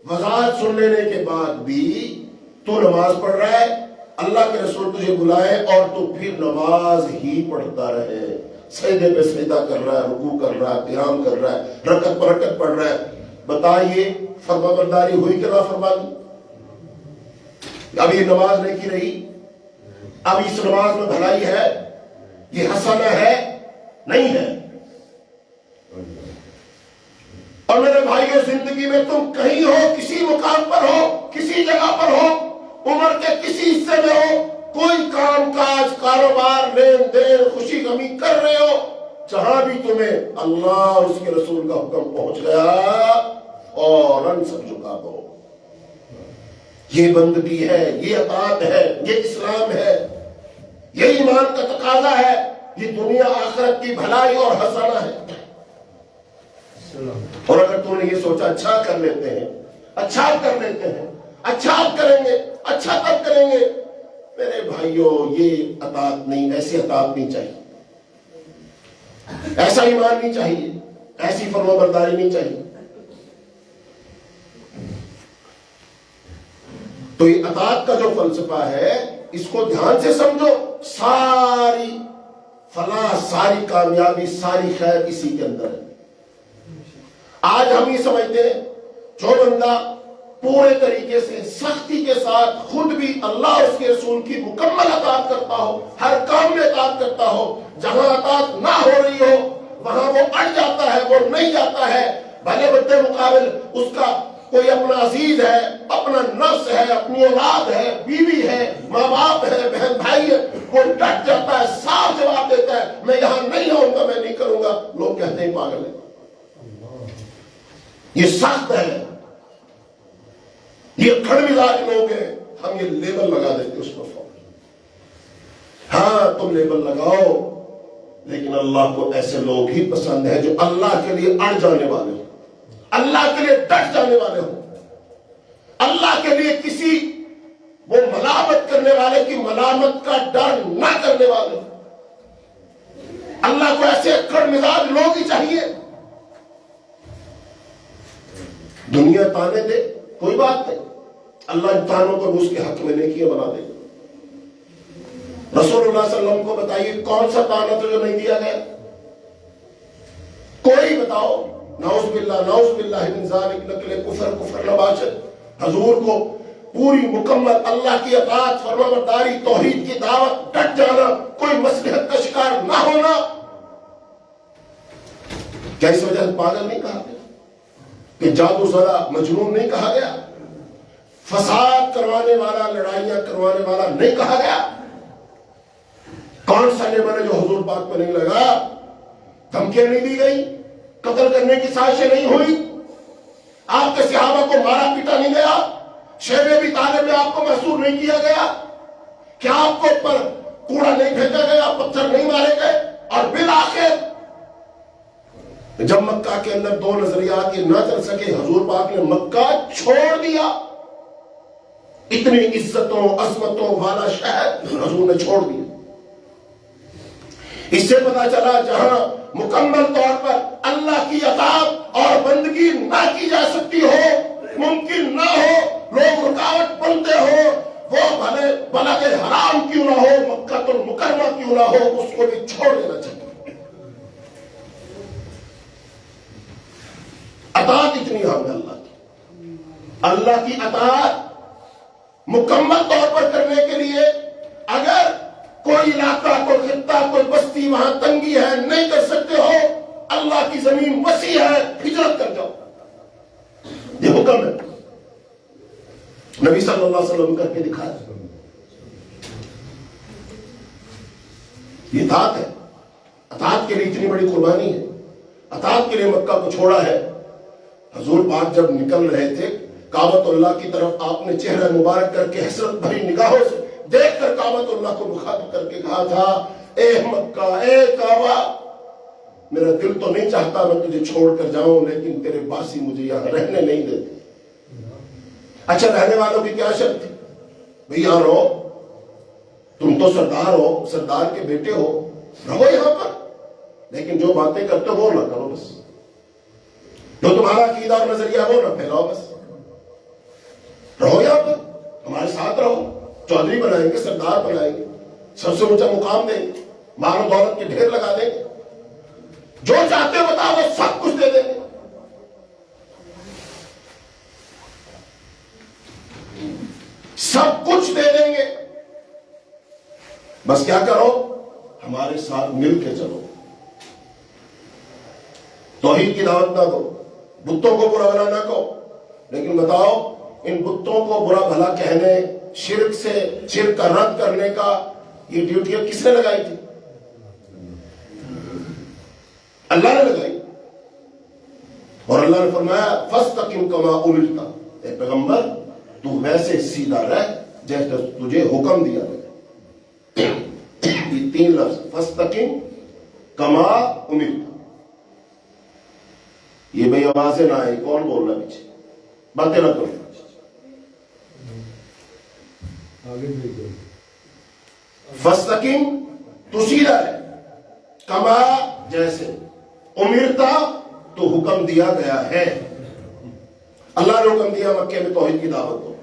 وضاحت سن لینے کے بعد بھی تو نماز پڑھ رہا ہے، اللہ کے رسول تجھے بلائے اور تو پھر نماز ہی پڑھتا رہے، سجدے پہ سجدہ کر رہا ہے، رکوع کر رہا ہے، قیام کر رہا ہے، رکعت پر رکعت پڑھ رہا ہے، بتائیے فرما برداری ہوئی کہ نافرمانی؟ اب یہ نماز نہیں کی رہی، اب اس نماز میں بھلائی ہے، یہ حسنہ ہے نہیں ہے؟ اور میرے بھائیوں، زندگی میں تم کہیں ہو، کسی مقام پر ہو، کسی جگہ پر ہو، عمر کے کسی حصے میں ہو، کوئی کام کاج، کاروبار، لین دین، خوشی غمی کر رہے ہو، جہاں بھی تمہیں اللہ اور اس کے رسول کا حکم پہنچ گیا فوراً سب جھکا دو۔ یہ بندگی ہے، یہ اطاعت ہے، یہ اسلام ہے، یہ ایمان کا تقاضا ہے، یہ دنیا آخرت کی بھلائی اور حسنہ ہے۔ اور اگر تم نے یہ سوچا اچھا کر لیتے ہیں، اچھا کر لیتے ہیں، اچھا کریں گے، اچھا تب کریں گے، میرے بھائیوں یہ اطاعت نہیں، ایسی اطاعت نہیں چاہیے، ایسا ایمان نہیں چاہیے، ایسی فرما برداری نہیں چاہیے۔ تو یہ اطاعت کا جو فلسفہ ہے اس کو دھیان سے سمجھو، ساری فلاح، ساری کامیابی، ساری خیر اسی کے اندر ہے۔ آج ہم یہ سمجھتے ہیں جو بندہ پورے طریقے سے سختی کے ساتھ خود بھی اللہ اور اس کے رسول کی مکمل اطاعت کرتا ہو، ہر کام میں اطاعت کرتا ہو، جہاں اطاعت نہ ہو رہی ہو وہاں وہ اڑ جاتا ہے، وہ نہیں جاتا ہے، بھلے بدے مقابل اس کا کوئی اپنا عزیز ہے، اپنا نفس ہے، اپنی اولاد ہے، بیوی ہے، ماں باپ ہے، بہن بھائی ہے، وہ ڈٹ جاتا ہے، صاف جواب دیتا ہے میں یہاں نہیں ہوں گا، میں نہیں کروں گا، لوگ کہتے ہیں پاگل ہے۔ یہ سخت ہے، یہ کھڑ مزاج لوگ ہیں، ہم یہ لیبل لگا دیتے اس پر فوراً۔ ہاں تم لیبل لگاؤ، لیکن اللہ کو ایسے لوگ ہی پسند ہے جو اللہ کے لیے اڑ جانے والے ہوں، اللہ کے لیے ڈٹ جانے والے ہوں، اللہ کے لیے کسی وہ ملامت کرنے والے کی ملامت کا ڈر نہ کرنے والے ہوں۔ اللہ کو ایسے کھڑ مزاج لوگ ہی چاہیے۔ دنیا تانے دے کوئی بات نہیں، اللہ ان تانوں کو اس کے حق میں نیکیاں بنا دے۔ رسول اللہ صلی اللہ علیہ وسلم کو بتائیے کون سا تانا تو جو نہیں دیا گیا؟ کوئی بتاؤ؟ نعوذ باللہ، نعوذ باللہ من ذالک، نقل کفر، کفر نباشت۔ حضور کو پوری مکمل اللہ کی اطاعت، فرما برداری، توحید کی دعوت، ڈٹ جانا، کوئی مصلحت کا شکار نہ ہونا، کیا اس وجہ سے پاگل نہیں کہا گیا؟ کہ جادو زدہ مجنون نہیں کہا گیا؟ فساد کروانے والا، لڑائیاں کروانے والا نہیں کہا گیا؟ کون سا لیبل ہے جو حضور پاک پہ نہیں لگا؟ دھمکیاں نہیں دی گئی، قتل کرنے کی سازشیں نہیں ہوئی، آپ کے صحابہ کو مارا پیٹا نہیں گیا، شیب ابی طالب میں آپ کو محصور نہیں کیا گیا، کیا آپ کو پر کوڑا نہیں پھینکا گیا، پتھر نہیں مارے گئے؟ اور بالآخر جب مکہ کے اندر دو نظریات یہ نہ چل سکے، حضور پاک نے مکہ چھوڑ دیا۔ اتنی عزتوں عظمتوں والا شہر حضور نے چھوڑ دیا۔ اس سے پتا چلا جہاں مکمل طور پر اللہ کی اطاعت اور بندگی نہ کی جا سکتی ہو، ممکن نہ ہو، لوگ رکاوٹ بنتے ہو، وہ بھلے بلد حرام کیوں نہ ہو، مکہ المکرمہ کیوں نہ ہو، اس کو بھی چھوڑ دینا چاہیے۔ اطاعت اتنی ہم ہے اللہ کی اطاعت مکمل طور پر کرنے کے لیے اگر کوئی علاقہ، کوئی خطہ، کوئی بستی وہاں تنگی ہے، نہیں کر سکتے ہو، اللہ کی زمین وسیع ہے، ہجرت کر جاؤ، یہ حکم ہے، نبی صلی اللہ علیہ وسلم کر کے دکھایا۔ یہ اطاعت ہے، اطاعت کے لیے اتنی بڑی قربانی ہے، اطاعت کے لیے مکہ کو چھوڑا ہے۔ حضور پاک جب نکل رہے تھے کعبۃ اللہ کی طرف، آپ نے چہرہ مبارک کر کے حسرت بھری نگاہوں سے دیکھ کر کعبۃ اللہ کو مخاطب کر کے کہا تھا، اے مکہ، اے کعبہ، میرا دل تو نہیں چاہتا میں تجھے چھوڑ کر جاؤں، لیکن تیرے باسی مجھے یہاں رہنے نہیں دیتے۔ اچھا رہنے والوں کی کیا شرط تھی؟ بھئی یہاں رہو، تم تو سردار ہو، سردار کے بیٹے ہو، رہو یہاں پر، لیکن جو باتیں کرتے ہو وہ نہ کرو، بس جو تمہارا عقیدہ اور نظریہ وہ نہ پھیلاؤ، بس رہو یہاں پر، ہمارے ساتھ رہو، چودھری بنائیں گے، سردار بنائیں گے، سب سے اونچا مقام دیں گے، مال و دولت کے ڈھیر لگا دیں گے، جو چاہتے ہو بتاؤ، وہ سب کچھ دے دیں گے۔ سب کچھ دے دیں گے، بس کیا کرو، ہمارے ساتھ مل کے چلو، توحید کی دعوت نہ دو، بتوں کو برا بھلا نہ کہو، لیکن بتاؤ ان بتوں کو برا بھلا کہنے، شرک کا رد کرنے کا یہ ڈیوٹی کس نے لگائی تھی؟ اللہ نے لگائی، اور اللہ نے فرمایا فَاسْتَقِمْ كَمَا أُمِرْتَ، اے پیغمبر تو ویسے سیدھا رہ جیسے تجھے حکم دیا گیا۔ یہ تین لفظ فَاسْتَقِمْ كَمَا أُمِرْتَ، یہ بھئی آوازیں نہ آئی، کون بول رہا پیچھے؟ باتیں نہ کرو۔ فَاسْتَقِمْ تو سیدھا رہ، کما جیسے، امرتا تو حکم دیا گیا ہے، اللہ نے حکم دیا مکے میں توحید کی دعوت دو۔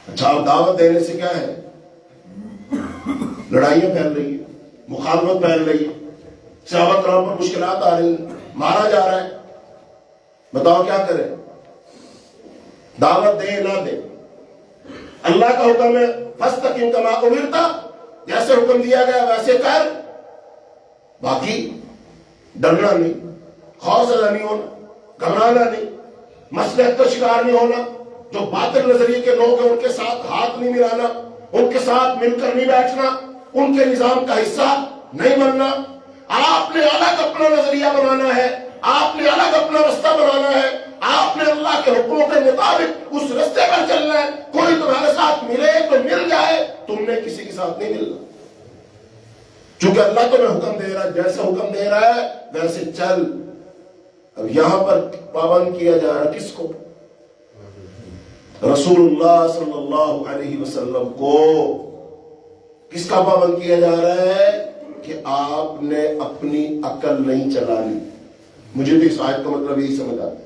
اچھا اب دعوت دینے سے کیا ہے؟ لڑائیاں پھیل رہی ہیں، مخالفت پھیل رہی ہے، صحابہ کرام پر مشکلات آ رہی ہیں، مارا جا رہا ہے، بتاؤ کیا کریں؟ دعوت دیں نہ دیں؟ اللہ کا حکم ہے فَاسْتَقِمْ كَمَا أُمِرْتَ، جیسے حکم دیا گیا ویسے کر، باقی ڈرنا نہیں، خوف زدہ نہیں ہونا، گھبرانا نہیں، مصلحت کا شکار نہیں ہونا، جو باطل نظریے کے لوگ ہیں ان کے ساتھ ہاتھ نہیں ملانا، ان کے ساتھ مل کر نہیں بیٹھنا، ان کے نظام کا حصہ نہیں بننا۔ آپ نے الگ اپنا نظریہ بنانا ہے، آپ نے الگ اپنا رستہ بنانا ہے، آپ نے اللہ کے حکموں کے مطابق اس رستے پر چلنا ہے۔ کوئی تمہارے ساتھ ملے تو مل جائے، تم نے کسی کے ساتھ نہیں ملنا، چونکہ اللہ تمہیں حکم دے رہا ہے، جیسے حکم دے رہا ہے ویسے چل۔ اب یہاں پر پابند کیا جا رہا کس کو؟ رسول اللہ صلی اللہ علیہ وسلم کو۔ کس کا پابند کیا جا رہا ہے؟ کہ آپ نے اپنی عقل نہیں چلانی۔ مجھے بھی اس آیت کا مطلب یہی سمجھ آتا ہے،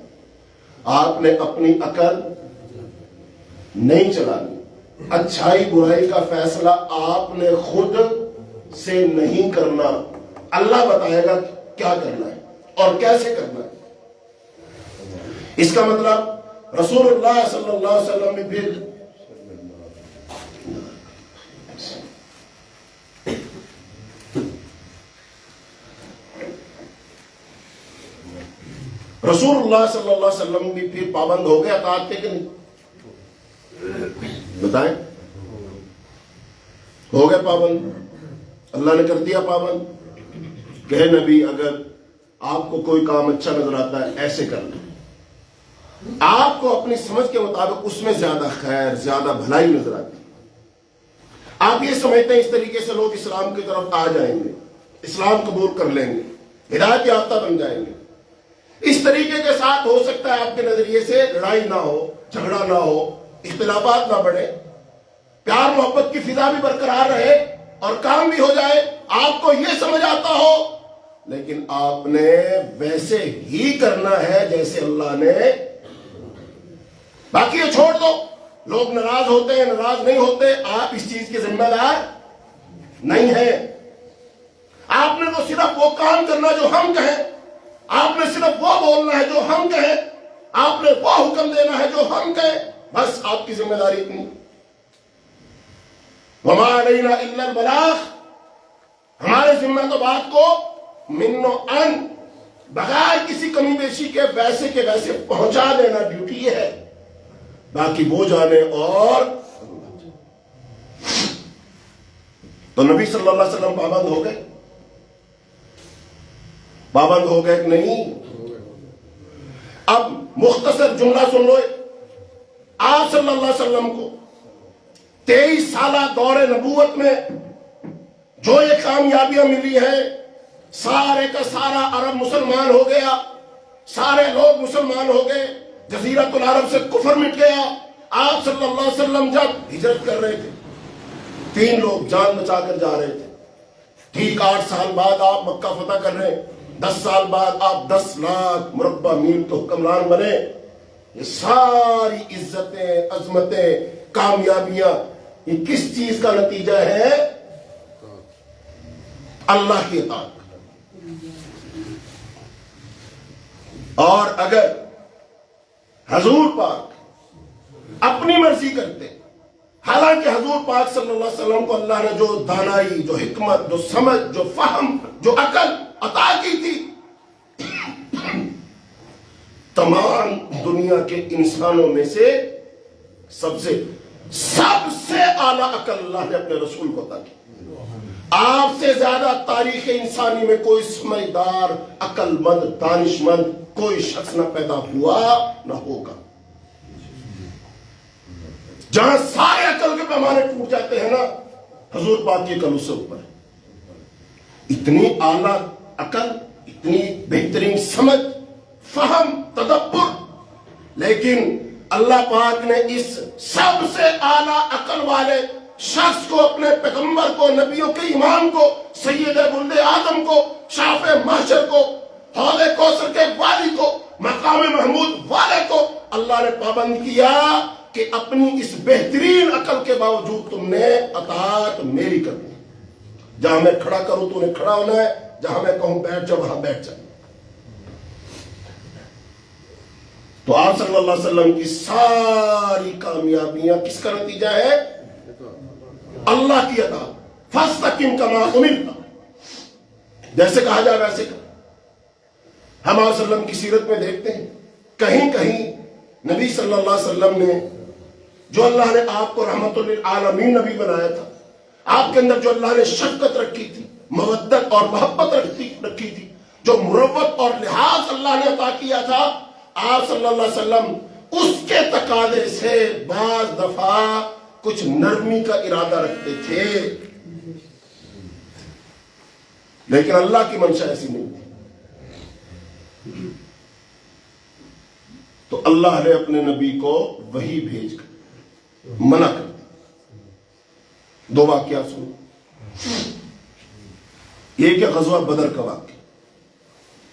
آپ نے اپنی عقل نہیں چلانی، اچھائی برائی کا فیصلہ آپ نے خود سے نہیں کرنا، اللہ بتائے گا کیا کرنا ہے اور کیسے کرنا ہے۔ اس کا مطلب رسول اللہ صلی اللہ علیہ وسلم نے پھر رسول اللہ صلی اللہ علیہ وسلم بھی پھر پابند ہو گئے اطاعت کے کہ نہیں؟ بتائیں، ہو گئے پابند؟ اللہ نے کر دیا پابند کہ نبی اگر آپ کو کوئی کام اچھا نظر آتا ہے ایسے کر لیں، آپ کو اپنی سمجھ کے مطابق اس میں زیادہ خیر زیادہ بھلائی نظر آتی ہے، آپ یہ سمجھتے ہیں اس طریقے سے لوگ اسلام کی طرف آ جائیں گے، اسلام قبول کر لیں گے، ہدایت یافتہ بن جائیں گے، اس طریقے کے ساتھ ہو سکتا ہے آپ کے نظریے سے لڑائی نہ ہو، جھگڑا نہ ہو، اختلافات نہ بڑھے، پیار محبت کی فضا بھی برقرار رہے اور کام بھی ہو جائے، آپ کو یہ سمجھ آتا ہو، لیکن آپ نے ویسے ہی کرنا ہے جیسے اللہ نے۔ باقی یہ چھوڑ دو، لوگ ناراض ہوتے ہیں ناراض نہیں ہوتے، آپ اس چیز کے ذمہ دار نہیں ہیں۔ آپ نے تو صرف وہ کام کرنا جو ہم کہیں، آپ نے صرف وہ بولنا ہے جو ہم کہیں، آپ نے وہ حکم دینا ہے جو ہم کہیں، بس آپ کی ذمہ داری اتنی۔ وما علینا الا البلاغ، ہمارے ذمہ تو بات کو من و ان بغیر کسی کمی بیشی کے ویسے پہنچا دینا، ڈیوٹی یہ ہے، باقی وہ جانے۔ اور تو نبی صلی اللہ علیہ وسلم پابند ہو گئے، پابند ہو گئے کہ نہیں؟ اب مختصر جملہ سن لو، آپ صلی اللہ علیہ وسلم کو 23 سالہ دور نبوت میں جو یہ کامیابیاں ملی ہیں، سارے کا سارا عرب مسلمان ہو گیا، سارے لوگ مسلمان ہو گئے، جزیرۃ العرب سے کفر مٹ گیا۔ آپ صلی اللہ علیہ وسلم جب ہجرت کر رہے تھے، 3 لوگ جان بچا کر جا رہے تھے، ٹھیک 8 سال بعد آپ مکہ فتح کر رہے ہیں، 10 سال بعد آپ 10 لاکھ مربع میل تو حکمران بنے. یہ ساری عزتیں، عظمتیں، کامیابیاں یہ کس چیز کا نتیجہ ہے؟ اللہ کی اطاعت. اور اگر حضور پاک اپنی مرضی کرتے، حالانکہ حضور پاک صلی اللہ علیہ وسلم کو اللہ نے جو دانائی، جو حکمت، جو سمجھ، جو فہم، جو عقل عطا کی تھی، تمام دنیا کے انسانوں میں سے سب سے اعلیٰ عقل اللہ نے اپنے رسول کو عطا کی. آپ سے زیادہ تاریخ انسانی میں کوئی سمجھدار، عقل مند، دانش مند کوئی شخص نہ پیدا ہوا نہ ہوگا. جہاں سارے عقل کے پیمانے ٹوٹ جاتے ہیں نا، حضور پاک کی عقل اس سے اوپر ہے. اتنی اعلیٰ عقل، اتنی بہترین سمجھ، فہم، تدبر. لیکن اللہ پاک نے اس سب سے اعلیٰ عقل والے شخص کو، اپنے پیغمبر کو، نبیوں کے امام کو، سید ولد آدم کو، شافع محشر کو، حوض کوثر کے والی کو، مقام محمود والے کو اللہ نے پابند کیا کہ اپنی اس بہترین عقل کے باوجود تم نے اطاعت میری کرنی. جہاں میں کھڑا کروں تو نے کھڑا ہونا ہے، جہاں میں کہوں بیٹھ جا وہاں بیٹھ جا. تو آپ صلی اللہ علیہ وسلم کی ساری کامیابیاں کس کا نتیجہ ہے؟ اللہ کی اطاعت. فاستقم کما امرت، جیسے کہا جائے ویسے کر. ہم آپ صلی اللہ علیہ وسلم کی سیرت میں دیکھتے ہیں کہیں کہیں نبی صلی اللہ علیہ وسلم نے، جو اللہ نے آپ کو رحمت للعالمین نبی بنایا تھا، آپ کے اندر جو اللہ نے شفقت رکھی تھی، مودت اور محبت رکھی تھی، جو مروت اور لحاظ اللہ نے عطا کیا تھا، آپ صلی اللہ علیہ وسلم اس کے تقاضے سے بعض دفعہ کچھ نرمی کا ارادہ رکھتے تھے. لیکن اللہ کی منشا ایسی نہیں تھی. تو اللہ نے اپنے نبی کو وحی بھیج کر منع کر دیا. 2 واقعات سنو. ایک ہے غزوہ بدر کا واقعہ.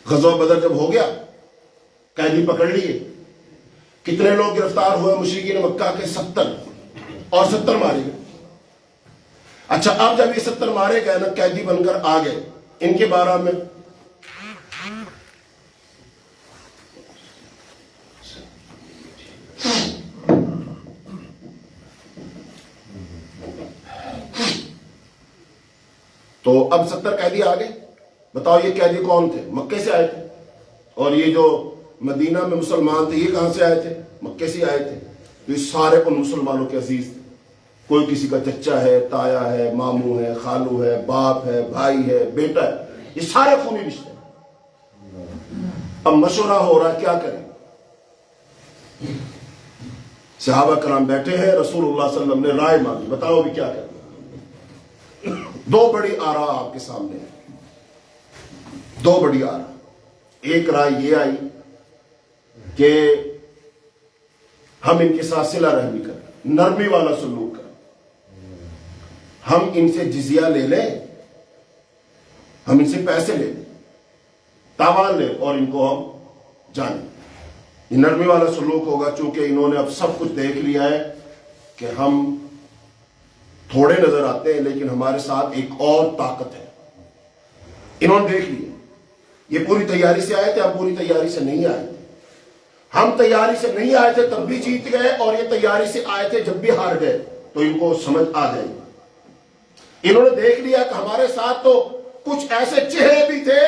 غزوہ بدر جب ہو گیا، قیدی پکڑ لیے. کتنے لوگ گرفتار ہوئے؟ مشرکین مکہ کے 70 اور 70 مارے گئے. اچھا، اب جب یہ 70 مارے گئے نا، قیدی بن کر آ گئے، ان کے بارے میں تو اب 70 قیدی آ گئے. بتاؤ یہ قیدی کون تھے؟ مکے سے آئے تھے. اور یہ جو مدینہ میں مسلمان تھے، یہ کہاں سے آئے تھے؟ مکے سے آئے تھے. تو یہ سارے ان مسلمانوں کے عزیز تھے. کوئی کسی کا چچا ہے، تایا ہے، ماموں ہے، خالو ہے، باپ ہے، بھائی ہے، بیٹا ہے. یہ سارے خونی رشتے ہیں. اب مشورہ ہو رہا ہے کیا کریں. صحابہ کرام بیٹھے ہیں، رسول اللہ صلی اللہ علیہ وسلم نے رائے مانگی. بتاؤ بھی کیا کریں. 2 بڑی آراء آپ کے سامنے ہیں. 2 بڑی آراء. ایک رائے یہ آئی کہ ہم ان کے ساتھ صلہ رحمی کریں، نرمی والا سلوک کریں. ہم ان سے جزیہ لے لیں، ہم ان سے پیسے لے لیں، تاوان لیں، اور ان کو ہم جانیں. یہ نرمی والا سلوک ہوگا، چونکہ انہوں نے اب سب کچھ دیکھ لیا ہے کہ ہم تھوڑے نظر آتے ہیں لیکن ہمارے ساتھ ایک اور طاقت ہے. انہوں نے دیکھ لیا. یہ پوری تیاری سے آئے تھے، ہم پوری تیاری سے نہیں آئے تھے. ہم تیاری سے نہیں آئے تھے تب بھی جیت گئے، اور یہ تیاری سے آئے تھے جب بھی ہار گئے. تو ان کو سمجھ آ جائے گی. انہوں نے دیکھ لیا کہ ہمارے ساتھ تو کچھ ایسے چہرے بھی تھے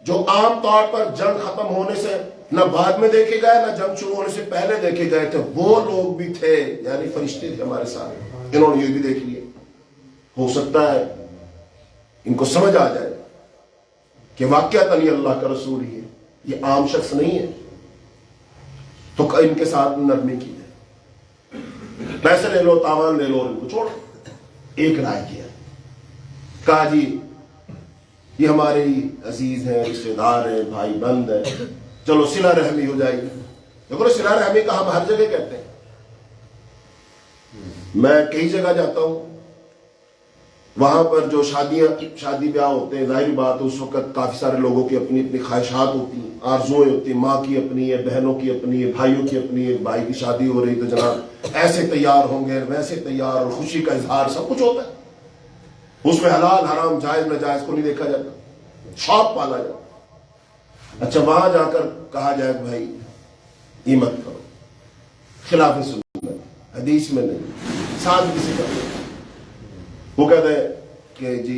جو عام طور پر جنگ ختم ہونے سے نہ بعد میں دیکھے گئے، نہ جنگ شروع ہونے سے پہلے دیکھے گئے تھے. وہ لوگ بھی تھے، یعنی فرشتے تھے ہمارے ساتھ. انہوں نے یہ بھی دیکھ لیا. ہو سکتا ہے ان کو سمجھ آ جائے کہ واقعتاً یہ اللہ کا رسول ہی ہے، یہ عام شخص نہیں ہے. تو ان کے ساتھ نرمی کی ہے. پیسے لے لو، تاوان لے لو، ان کو چھوڑو. ایک رائے کیا، کہا جی یہ ہمارے ہی عزیز ہیں، رشتے دار ہیں، بھائی بند ہیں، چلو صلہ رحمی ہو جائے گی. دیکھو صلہ رحمی کا ہم ہر جگہ کہتے ہیں. میں کئی جگہ جاتا ہوں وہاں پر جو شادی بیاہ ہوتے ہیں، ظاہری بات ہے اس وقت کافی سارے لوگوں کی اپنی اپنی خواہشات ہوتی ہیں، آرزوئیں ہوتی ہیں، ماں کی اپنی ہے، بہنوں کی اپنی ہے، بھائیوں کی اپنی ہے، بھائی کی شادی ہو رہی تو جناب ایسے تیار ہوں گے، ویسے تیار، اور خوشی کا اظہار سب کچھ ہوتا ہے، اس میں حلال حرام جائز ناجائز کو نہیں دیکھا جاتا، شوق پالا جاتا۔ اچھا وہاں جا کر کہا جائے کہ بھائی یہ مت کرو، خلاف سنت، حدیث میں نہیں، ساتھ کسی کا نہیں، وہ کہتے ہیں کہ جی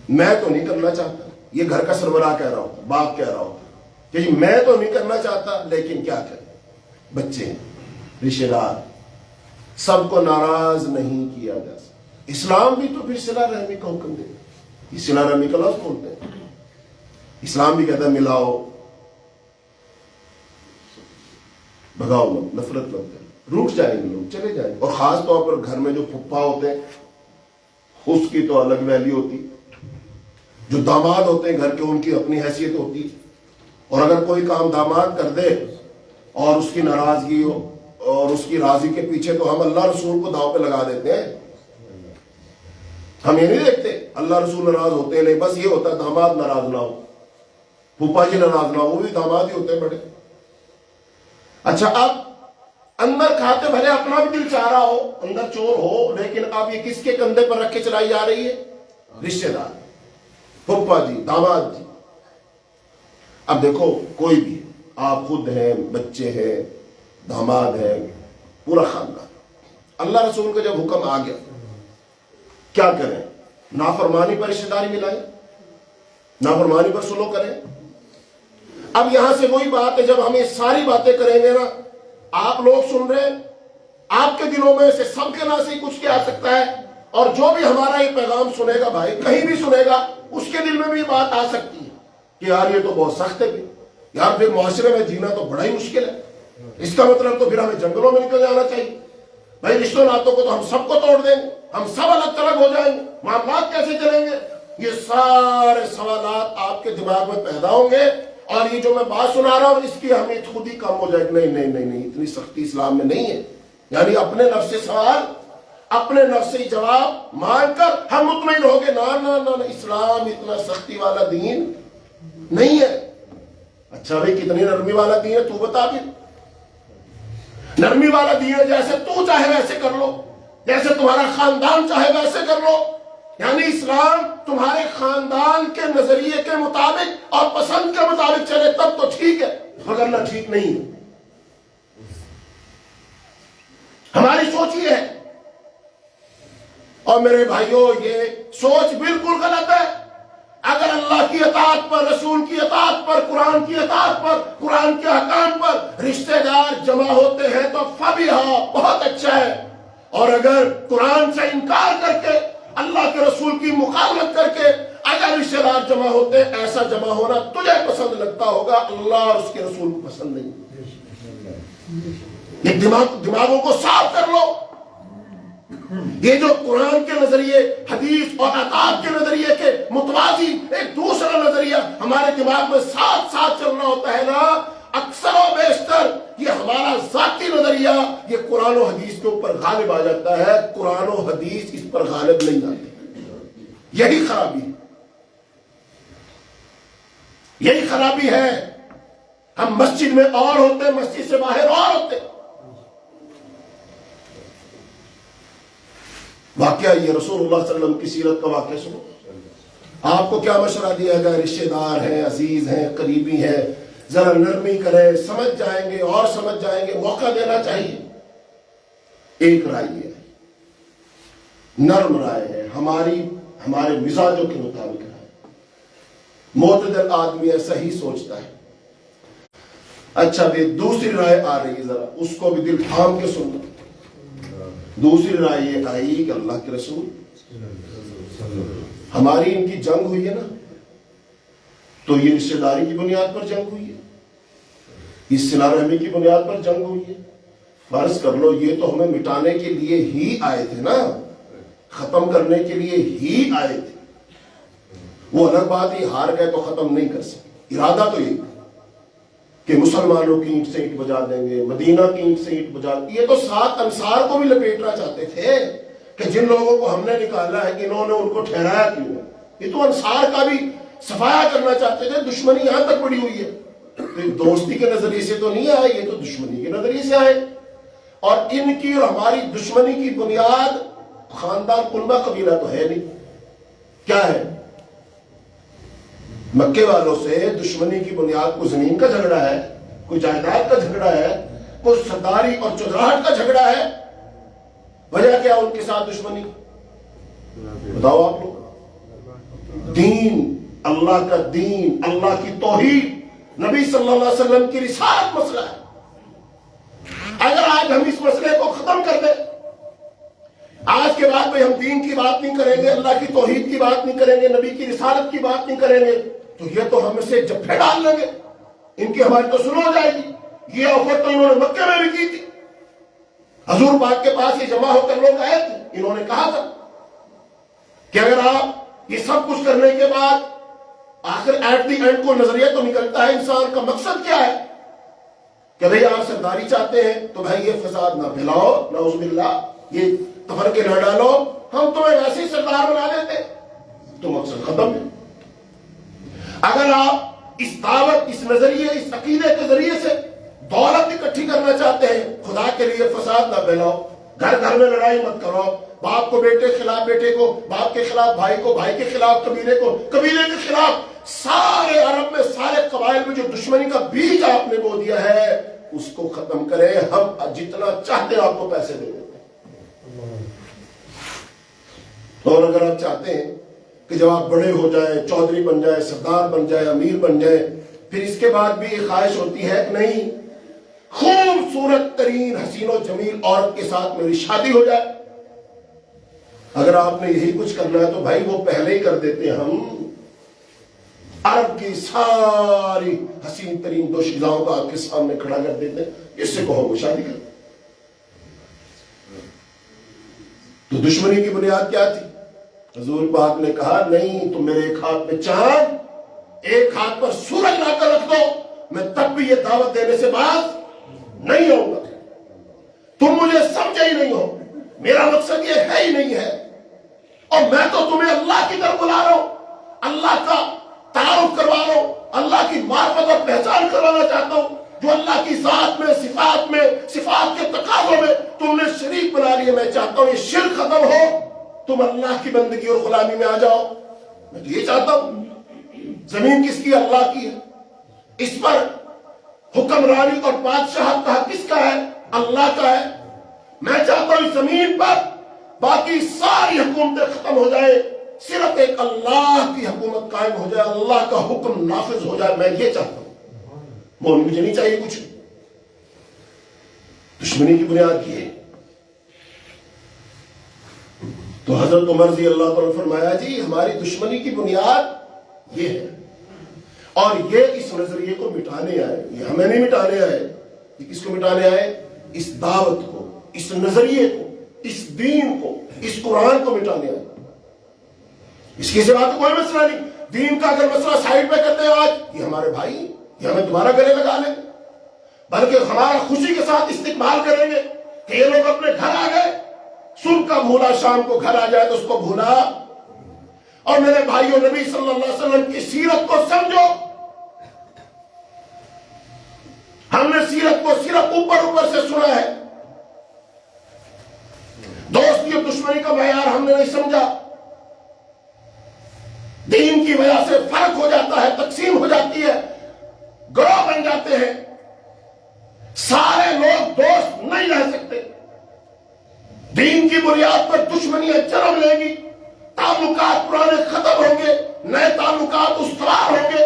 میں تو نہیں کرنا چاہتا، یہ گھر کا سربراہ کہہ رہا ہوتا، باپ کہہ رہا ہوتا کہ جی میں تو نہیں کرنا چاہتا، لیکن کیا کریں، بچے ہیں، رشتے دار، سب کو ناراض نہیں کیا جا سکتا۔ اسلام بھی تو پھر صلہ رحمی کا حکم دے، یہ صلہ رحمی کا لفظ بولتے ہیں، اسلام بھی کہتا ہے ملاؤ، بھگاؤ مت، نفرت مت کرو، روٹ جائیں گے لوگ، چلے جائیں گے، اور خاص طور پر گھر میں جو پھپھا ہوتے ہیں اس کی تو الگ ویلیو ہوتی، جو داماد ہوتے ہیں گھر کے ان کی اپنی حیثیت ہوتی، اور اگر کوئی کام داماد کر دے اور اس کی ناراضگی ہو اور اس کی راضی کے پیچھے تو ہم اللہ رسول کو داؤ پہ لگا دیتے ہیں، ہم یہ نہیں دیکھتے اللہ رسول ناراض ہوتے ہیں، نہیں بس یہ ہوتا ہے داماد ناراض نہ ہو، پھوپھا جی ناراض نہ ہو، وہ بھی داماد ہی ہوتے ہیں بڑے۔ اچھا اب اندر کھاتے بھلے اپنا بھی دل چاہ رہا ہو، اندر چور ہو، لیکن اب یہ کس کے کندھے پر رکھ کے چلائی جا رہی ہے؟ رشتے دار، پھوپھا جی، داماد جی۔ اب دیکھو کوئی بھی، آپ خود ہیں، بچے ہیں، داماد ہیں، پورا خاندان، اللہ رسول کا جب حکم آ گیا کیا کریں؟ نافرمانی پر رشتے داری ملائیں، نافرمانی پر سلوک کریں۔ اب یہاں سے وہی بات ہے، جب ہم یہ ساری باتیں کریں گے نا، آپ لوگ سن رہے ہیں، آپ کے دلوں میں سے سب کے نہ سے کچھ کیا آ سکتا ہے، اور جو بھی ہمارا یہ پیغام سنے گا بھائی، کہیں بھی سنے گا، اس کے دل میں بھی یہ بات آ سکتی ہے کہ یار یہ تو بہت سخت ہے، یار پھر معاشرے میں جینا تو بڑا ہی مشکل ہے، اس کا مطلب تو پھر ہمیں جنگلوں میں نکل جانا چاہیے، بھائی رشتوں ناتوں کو تو ہم سب کو توڑ دیں گے، ہم سب الگ تلگ ہو جائیں گے، معاملات کیسے چلیں گے؟ یہ سارے سوالات آپ کے دماغ میں پیدا ہوں گے، اور یہ جو میں بات سنا رہا ہوں اس کی اہمیت خود ہی کم ہو جائے گی، نہیں نہیں نہیں نہیں، اتنی سختی اسلام میں نہیں ہے، یعنی اپنے نفس سے سوال، اپنے نفس سے جواب مانگ کر ہم مطمئن ہو گے، نہ اسلام اتنا سختی والا دین نہیں ہے۔ اچھا بھائی کتنی نرمی والا دین ہے، تو بتا بھی، نرمی والا دین ہے، جیسے تو چاہے ویسے کر لو، جیسے تمہارا خاندان چاہے ویسے کر لو، یعنی اسلام تمہارے خاندان کے نظریے کے مطابق اور پسند کے مطابق چلے تب تو ٹھیک ہے، وگرنہ ٹھیک نہیں ہے۔ ہماری سوچ یہ ہے، اور میرے بھائیوں یہ سوچ بالکل غلط ہے۔ اگر اللہ کی اطاعت پر، رسول کی اطاعت پر، قرآن کی اطاعت پر، قرآن کے احکام پر رشتہ دار جمع ہوتے ہیں تو فبیہا، بہت اچھا ہے، اور اگر قرآن سے انکار کر کے، اللہ کے رسول کی مخالفت کر کے اگر رشتہ دار جمع ہوتے، ایسا جمع ہونا تجھے پسند لگتا ہوگا، اللہ اور اس کے رسول کو پسند نہیں۔ یہ دماغوں کو صاف کر لو، یہ جو قرآن کے نظریے، حدیث اور اطاعت کے نظریے کے متوازی ایک دوسرا نظریہ ہمارے دماغ میں ساتھ ساتھ چل رہا ہوتا ہے نا، اکثر و بیشتر یہ ہمارا ذاتی نظریہ یہ قرآن و حدیث کے اوپر غالب آ جاتا ہے، قرآن و حدیث اس پر غالب نہیں آتے۔ یہی خرابی ہے، یہی خرابی ہے۔ ہم مسجد میں اور ہوتے ہیں، مسجد سے باہر اور ہوتے ہیں۔ واقعہ یہ رسول اللہ صلی اللہ علیہ وسلم کی سیرت کا واقعہ سنو، آپ کو کیا مشورہ دیا گیا؟ رشتے دار ہیں، عزیز ہیں، قریبی ہیں، ذرا نرمی کریں، سمجھ جائیں گے اور سمجھ جائیں گے، موقع دینا چاہیے۔ ایک رائے یہ ہے، نرم رائے ہے، ہمارے مزاجوں کے مطابق رائے، معتدل آدمی ایسا ہی سوچتا ہے۔ اچھا بھی دوسری رائے آ رہی ہے، ذرا اس کو بھی دل تھام کے سننا۔ دوسری رائے یہ آئی کہ اللہ کے رسول، ہماری ان کی جنگ ہوئی ہے نا، تو یہ رشتہ داری کی بنیاد پر جنگ ہوئی ہے، اس صلہ رحمی کی بنیاد پر جنگ ہوئی ہے۔ فرض کر لو یہ تو ہمیں مٹانے کے لیے ہی آئے تھے نا، ختم کرنے کے لیے ہی آئے تھے، وہ الگ بات، یہ ہار گئے تو ختم نہیں کر سکے، ارادہ تو یہ کہ مسلمانوں کی اینٹ سے اینٹ بجا دیں گے، مدینہ کی اینٹ سے اینٹ بجا، یہ تو 7 انصار کو بھی لپیٹنا چاہتے تھے کہ جن لوگوں کو ہم نے نکالا ہے کہ انہوں نے ان کو ٹھہرایا کیوں ہے؟ یہ تو انصار کا بھی صفایا کرنا چاہتے تھے، دشمنی یہاں تک پڑی ہوئی ہے، تو دوستی کے نظریے سے تو نہیں آئے، یہ تو دشمنی کے نظریے سے آئے۔ اور ان کی اور ہماری دشمنی کی بنیاد خاندان کنبہ قبیلہ تو ہے نہیں، کیا ہے؟ مکے والوں سے دشمنی کی بنیاد کوئی زمین کا جھگڑا ہے، کوئی جائیداد کا جھگڑا ہے، کوئی سرداری اور چودراہٹ کا جھگڑا ہے؟ وجہ کیا ان کے ساتھ دشمنی؟ بتاؤ آپ لوگ۔ دین، اللہ کا دین، اللہ کی توحید، نبی صلی اللہ علیہ وسلم کی رسالت مسئلہ ہے۔ اگر آج ہم اس مسئلے کو ختم کر دیں، آج کے بعد میں ہم دین کی بات نہیں کریں گے، اللہ کی توحید کی بات نہیں کریں گے، نبی کی رسالت کی بات نہیں کریں گے، تو یہ تو ہم سے جفے ڈال لیں گے، ان کی ہماری تو سنو ہو جائے گی۔ یہ آفر تو انہوں نے مکے میں بھی کی تھی، حضور پاک کے پاس یہ جمع ہو کر لوگ آئے تھے، انہوں نے کہا تھا کہ اگر آپ یہ سب کچھ کرنے کے بعد آخر ایٹ دی اینڈ کو نظریہ تو نکلتا ہے، انسان کا مقصد کیا ہے کہ بھئی آپ سرداری چاہتے ہیں تو بھائی یہ فساد نہ پھیلاؤ، نعوذ باللہ، یہ تفرقے نہ ڈالو، ہم تمہیں ویسے ہی سردار بنا دیتے، تو مقصد ختم ہے۔ اگر آپ اس دعوت، اس نظریے، اس عقیدے کے ذریعے سے دولت اکٹھی کرنا چاہتے ہیں، خدا کے لیے فساد نہ پھیلاؤ، گھر گھر میں لڑائی مت کرو، باپ کو بیٹے خلاف بیٹے کو، باپ کے خلاف بھائی کو، بھائی کے خلاف قبیلے کو، قبیلے کے خلاف، سارے عرب میں، سارے قبائل میں جو دشمنی کا بیج آپ نے بو دیا ہے اس کو ختم کریں، ہم جتنا چاہتے ہیں آپ کو پیسے دے دیتے ہیں۔ اور اگر آپ چاہتے ہیں کہ جب آپ بڑے ہو جائیں، چودھری بن جائیں، سردار بن جائیں، امیر بن جائیں، پھر اس کے بعد بھی ایک خواہش ہوتی ہے کہ نہیں، خوبصورت ترین حسین و جمیل عورت کے ساتھ میری شادی ہو جائے۔ اگر آپ نے یہی کچھ کرنا ہے تو بھائی وہ پہلے ہی کر دیتے، ہم عرب کی ساری حسین ترین دوشیزاؤں کو آپ کے سامنے کھڑا کر دیتے ہیں، اس سے کہو وہ شادی کر۔ تو دشمنی کی بنیاد کیا تھی؟ حضور پاک نے کہا نہیں، تم میرے ایک ہاتھ میں چاند، ایک ہاتھ پر سورج لا کر رکھ دو، میں تب بھی یہ دعوت دینے سے باز نہیں ہوں گا۔ تم مجھے سمجھے ہی نہیں ہو، میرا مقصد یہ ہے ہی نہیں ہے، اور میں تو تمہیں اللہ کی طرف بلا رہا ہوں، اللہ کا تعارف کروا رہا ہوں، اللہ کی معرفت اور پہچان کروانا چاہتا ہوں، جو اللہ کی ذات میں، صفات کے تقاضوں میں تم نے شریک بنا لیے۔ میں چاہتا ہوں یہ شرک ختم ہو، تم اللہ کی بندگی اور غلامی میں آ جاؤ، میں تو یہ چاہتا ہوں۔ زمین کس کی؟ اللہ کی ہے، اس پر حکمرانی اور بادشاہت کا حق کس کا ہے؟ اللہ کا ہے۔ میں چاہتا ہوں اس زمین پر باقی ساری حکومتیں ختم ہو جائیں، صرف ایک اللہ کی حکومت قائم ہو جائے، اللہ کا حکم نافذ ہو جائے، میں یہ چاہتا ہوں، مجھے نہیں چاہیے کچھ۔ دشمنی کی بنیاد کی ہے۔ تو حضرت عمر رضی اللہ عنہ فرمایا جی ہماری دشمنی کی بنیاد یہ ہے، اور یہ اس نظریے کو مٹانے آئے، یہ ہمیں نہیں مٹانے آئے، یہ کس کو مٹانے آئے؟ اس دعوت کو، اس نظریے کو، اس دین کو، اس قرآن کو مٹانے آئے۔ اس کی سوا تو کوئی مسئلہ نہیں۔ دین کا اگر مسئلہ سائڈ پہ کرتے ہیں آج، یہ ہمارے بھائی، یہ ہمیں دوبارہ گلے لگا لیں، بلکہ ہمارا خوشی کے ساتھ استقبال کریں گے کہ یہ لوگ اپنے گھر آ گئے، صبح کا بھولا شام کو گھر آ جائے تو اس کو بھولا۔ اور میرے بھائیوں، نبی صلی اللہ علیہ وسلم کی سیرت کو سمجھو۔ ہم نے سیرت کو صرف اوپر سے سنا ہے، دوستی اور دشمنی کا معیار ہم نے نہیں سمجھا۔ دین کی وجہ سے فرق ہو جاتا ہے، تقسیم ہو جاتی ہے، گروہ بن جاتے ہیں، سارے لوگ دوست نہیں رہ سکتے۔ دین کی بنیاد پر دشمنیاں جنم لیں گی، تعلقات پرانے ختم ہوں گے، نئے تعلقات استوار ہوں گے۔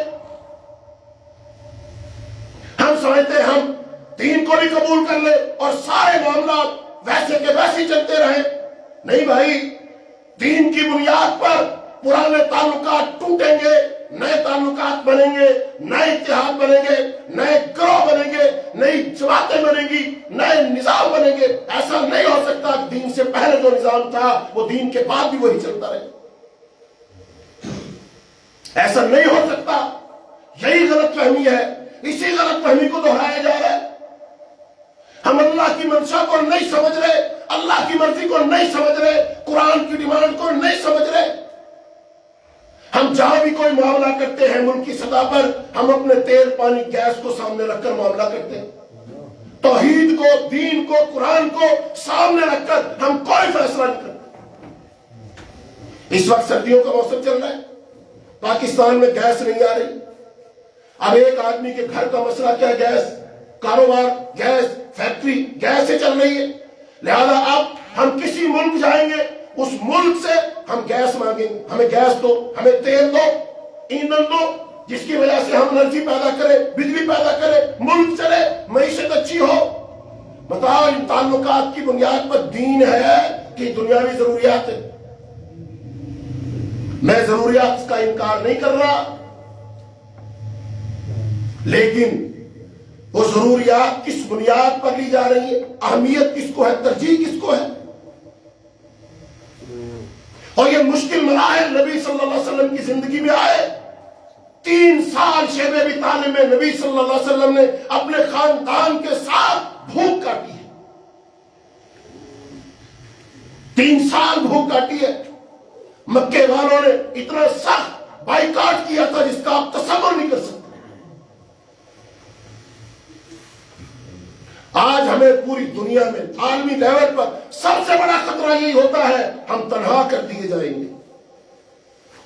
ہم سمجھتے ہیں ہم دین کو بھی قبول کر لیں اور سارے معاملات ویسے کے ویسے چلتے رہیں۔ نہیں بھائی، دین کی بنیاد پر پرانے تعلقات ٹوٹیں گے، نئے تعلقات بنیں گے، نئے اتحاد بنیں گے، نئے گروہ بنیں گے، نئی جماعتیں بنیں گی، نئے نظام بنیں گے۔ ایسا نہیں ہو سکتا کہ دین سے پہلے جو نظام تھا وہ دین کے بعد بھی وہی چلتا رہے، ایسا نہیں ہو سکتا۔ یہی غلط فہمی ہے، اسی غلط فہمی کو دہرایا جا رہا ہے۔ ہم اللہ کی منشا کو نہیں سمجھ رہے، اللہ کی مرضی کو نہیں سمجھ رہے، قرآن کی ڈیمانڈ کو نہیں سمجھ رہے۔ ہم جہاں بھی کوئی معاملہ کرتے ہیں ملک کی سطح پر، ہم اپنے تیل پانی گیس کو سامنے رکھ کر معاملہ کرتے ہیں۔ توحید کو، دین کو، قرآن کو سامنے رکھ کر ہم کوئی فیصلہ نہیں کرتے۔ اس وقت سردیوں کا موسم چل رہا ہے، پاکستان میں گیس نہیں آ رہی۔ اب ایک آدمی کے گھر کا مسئلہ کیا ہے؟ گیس، کاروبار گیس، فیکٹری گیس سے چل رہی ہے۔ لہذا اب ہم کسی ملک جائیں گے، اس ملک سے ہم گیس مانگیں گے، ہمیں گیس دو، ہمیں تیل دو، ایندھن دو، جس کی وجہ سے ہم انرجی پیدا کریں، بجلی پیدا کریں، ملک چلے، معیشت اچھی ہو۔ بتاؤ ان تعلقات کی بنیاد پر دین ہے کہ دنیاوی ضروریات ہے؟ میں ضروریات کا انکار نہیں کر رہا، لیکن وہ ضروریات کس بنیاد پر لی جا رہی ہے، اہمیت کس کو ہے، ترجیح کس کو ہے؟ اور یہ مشکل مراحل نبی صلی اللہ علیہ وسلم کی زندگی میں آئے۔ 3 سال شیب ابی طالب میں نبی صلی اللہ علیہ وسلم نے اپنے خاندان کے ساتھ بھوک کاٹی ہے۔ 3 سال بھوک کاٹی ہے۔ مکے والوں نے اتنا سخت بائیکاٹ کیا تھا جس کا آپ تصور نہیں کر سکتے۔ آج ہمیں پوری دنیا میں عالمی لیول پر سب سے بڑا خطرہ یہی ہوتا ہے، ہم تنہا کر دیے جائیں گے،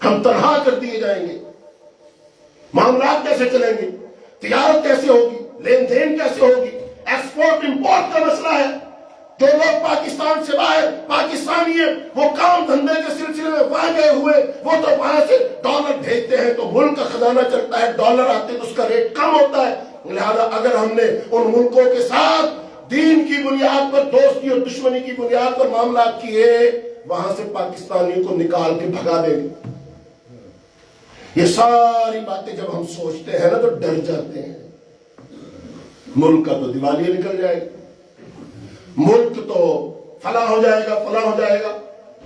ہم تنہا کر دیے جائیں گے۔ معاملات کیسے چلیں گے، تجارت کیسے ہوگی، لین دین کیسے ہوگی، ایکسپورٹ امپورٹ کا مسئلہ ہے۔ جو لوگ پاکستان سے باہر پاکستانی ہیں، وہ کام دھندے کے سلسلے میں وہاں گئے ہوئے، وہ تو وہاں سے ڈالر بھیجتے ہیں تو ملک کا خزانہ چلتا ہے، ڈالر آتے تو اس کا ریٹ کم ہوتا ہے۔ لہذا اگر ہم نے ان ملکوں کے ساتھ دین کی بنیاد پر، دوستی اور دشمنی کی بنیاد پر معاملات کیے، وہاں سے پاکستانیوں کو نکال کے بھگا دیں گے۔ یہ ساری باتیں جب ہم سوچتے ہیں نا تو ڈر جاتے ہیں۔ ملک کا تو دیوالیہ نکل جائے گا، ملک تو فلاں ہو جائے گا، فلاں ہو جائے گا۔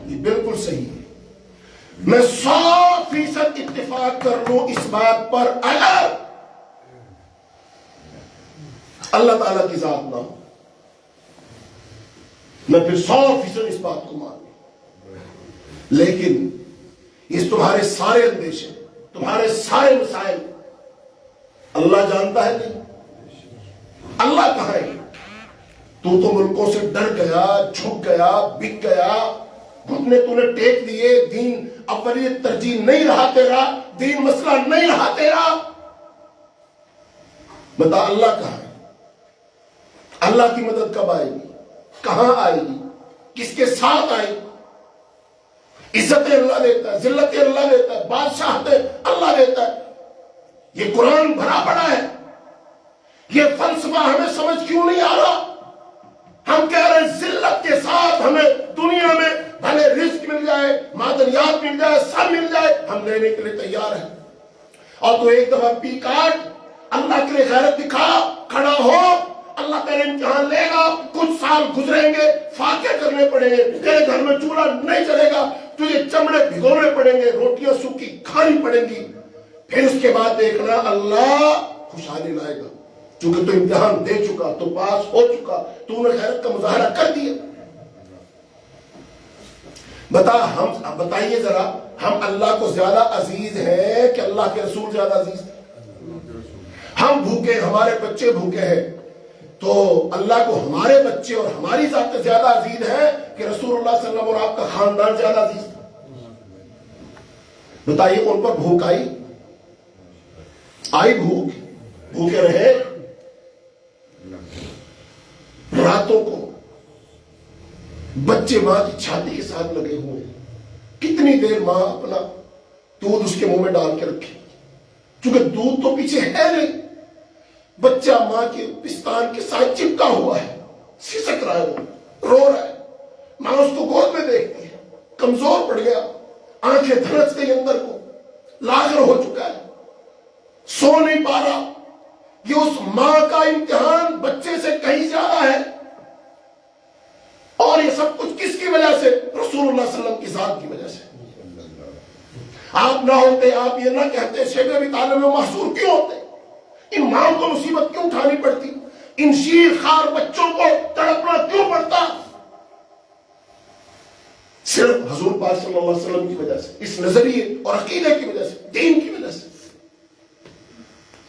یہ بالکل صحیح ہے۔ میں 100% اتفاق کر لوں اس بات پر، اگر اللہ تعالیٰ کی ذات نہ ہو، میں پھر 100% اس بات کو مان لوں۔ لیکن یہ تمہارے سارے اندیشے، تمہارے سارے مسائل اللہ جانتا ہے نہیں؟ اللہ کہاں ہے؟ تو ملکوں سے ڈر گیا، جھک گیا، بک گیا، گھٹنے تو نے ٹیک دیے، دین اولیت ترجیح نہیں رہا تیرا، دین مسئلہ نہیں رہا تیرا۔ بتا اللہ کہاں ہے؟ اللہ کی مدد کب آئے گی؟ کہاں آئے گی؟ کس کے ساتھ آئے گی؟ عزت اللہ دیتا ہے، ذلت اللہ دیتا ہے، بادشاہت اللہ دیتا ہے۔ یہ قرآن بھرا پڑا ہے۔ یہ فلسفہ ہمیں سمجھ کیوں نہیں آ رہا؟ ہم کہہ رہے ہیں ذلت کے ساتھ ہمیں دنیا میں بھلے رزق مل جائے، معدنیات مل جائے، سب مل جائے، ہم لینے کے لیے تیار ہیں۔ اور تو ایک دفعہ پی کاٹ، اللہ کے لیے غیرت دکھا، کھڑا ہو، اللہ تیرے امتحان لے گا۔ کچھ سال گزریں گے، فاقے کرنے پڑیں گے، تیرے گھر میں چولہا نہیں چلے گا، تجھے چمڑے بھگونے پڑیں گے، روٹیاں سوکھی کھانی پڑیں گی۔ پھر اس کے بعد دیکھنا اللہ خوشحالی لائے گا، چونکہ تو امتحان دے چکا، تو پاس ہو چکا، تو نے غیرت کا مظاہرہ کر دیا۔ بتائیے ذرا، ہم اللہ کو زیادہ عزیز ہیں کہ اللہ کے رسول زیادہ عزیز ہیں؟ ہم بھوکے، ہمارے بچے بھوکے ہیں، تو اللہ کو ہمارے بچے اور ہماری ذات زیادہ عزیز ہے کہ رسول اللہ صلی اللہ علیہ وسلم اور آپ کا خاندان زیادہ عزیز ہے؟ بتائیے ان پر بھوک آئی بھوک، بھوکے رہے؟ راتوں کو بچے ماں کی چھاتی کے ساتھ لگے ہوئے، کتنی دیر ماں اپنا دودھ اس کے منہ میں ڈال کے رکھے، چونکہ دودھ تو پیچھے ہے نہیں، بچہ ماں کے پستان کے ساتھ چپکا ہوا ہے، سسک رہا ہے، وہ رو رہا ہے، ماں اس کو گود میں دیکھتی ہے، کمزور پڑ گیا، آنکھیں دھڑس گئی، اندر کو لاغر ہو چکا ہے، سو نہیں پا رہا۔ یہ اس ماں کا امتحان بچے سے کہیں زیادہ ہے، اور یہ سب کچھ کس کی وجہ سے؟ رسول اللہ صلی اللہ علیہ وسلم کی ذات کی وجہ سے۔ آپ نہ ہوتے، آپ یہ نہ کہتے، شیب ابی طالب میں محصور کیوں ہوتے؟ ان ماں کو مصیبت کیوں اٹھانی پڑتی؟ ان شیر خار بچوں کو تڑپنا کیوں پڑتا؟ صرف حضور پاک صلی اللہ علیہ وسلم کی وجہ سے، اس نظریے اور عقیدے کی وجہ سے، دین کی وجہ سے.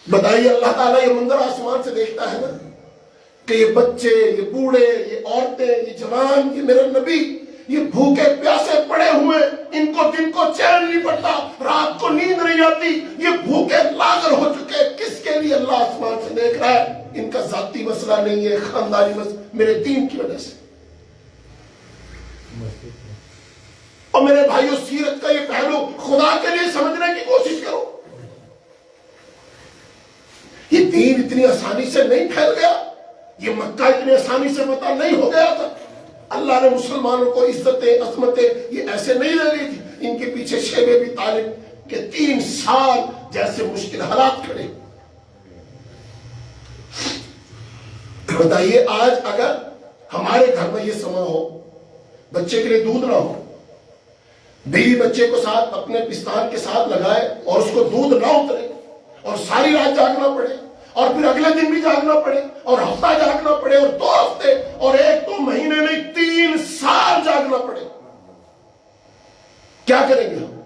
بتائیے اللہ تعالیٰ یہ منظر آسمان سے دیکھتا ہے نا کہ یہ بچے، یہ بوڑھے، یہ عورتیں، یہ جوان، یہ میرا نبی، یہ بھوکے پیاسے پڑے ہوئے، ان کو دن کو چین نہیں پڑتا، رات کو نیند نہیں آتی، یہ بھوکے لاغر ہو چکے. کس کے لیے اللہ آسمان سے دیکھ رہا ہے؟ ان کا ذاتی مسئلہ نہیں ہے، خاندانی مسئلہ، میرے دین کی وجہ سے. اور میرے بھائیوں، سیرت کا یہ پہلو خدا کے لیے سمجھنے کی کوشش کرو. یہ دین اتنی آسانی سے نہیں پھیل گیا، یہ مکہ اتنی آسانی سے فتح نہیں ہو گیا تھا. اللہ نے مسلمانوں کو عزتیں، عظمتیں یہ ایسے نہیں دے دی تھی. ان کے پیچھے شیب ابی طالب کے 3 سال جیسے مشکل حالات کھڑے. بتائیے آج اگر ہمارے گھر میں یہ سما ہو، بچے کے لیے دودھ نہ ہو، بیوی بچے کو ساتھ اپنے پستان کے ساتھ لگائے اور اس کو دودھ نہ اترے اور ساری رات جاگنا پڑے اور پھر اگلے دن بھی جاگنا پڑے اور ہفتہ جاگنا پڑے اور 2 ہفتے اور 1-2 مہینے نہیں 3 سال جاگنا پڑے، کیا کریں گے ہم؟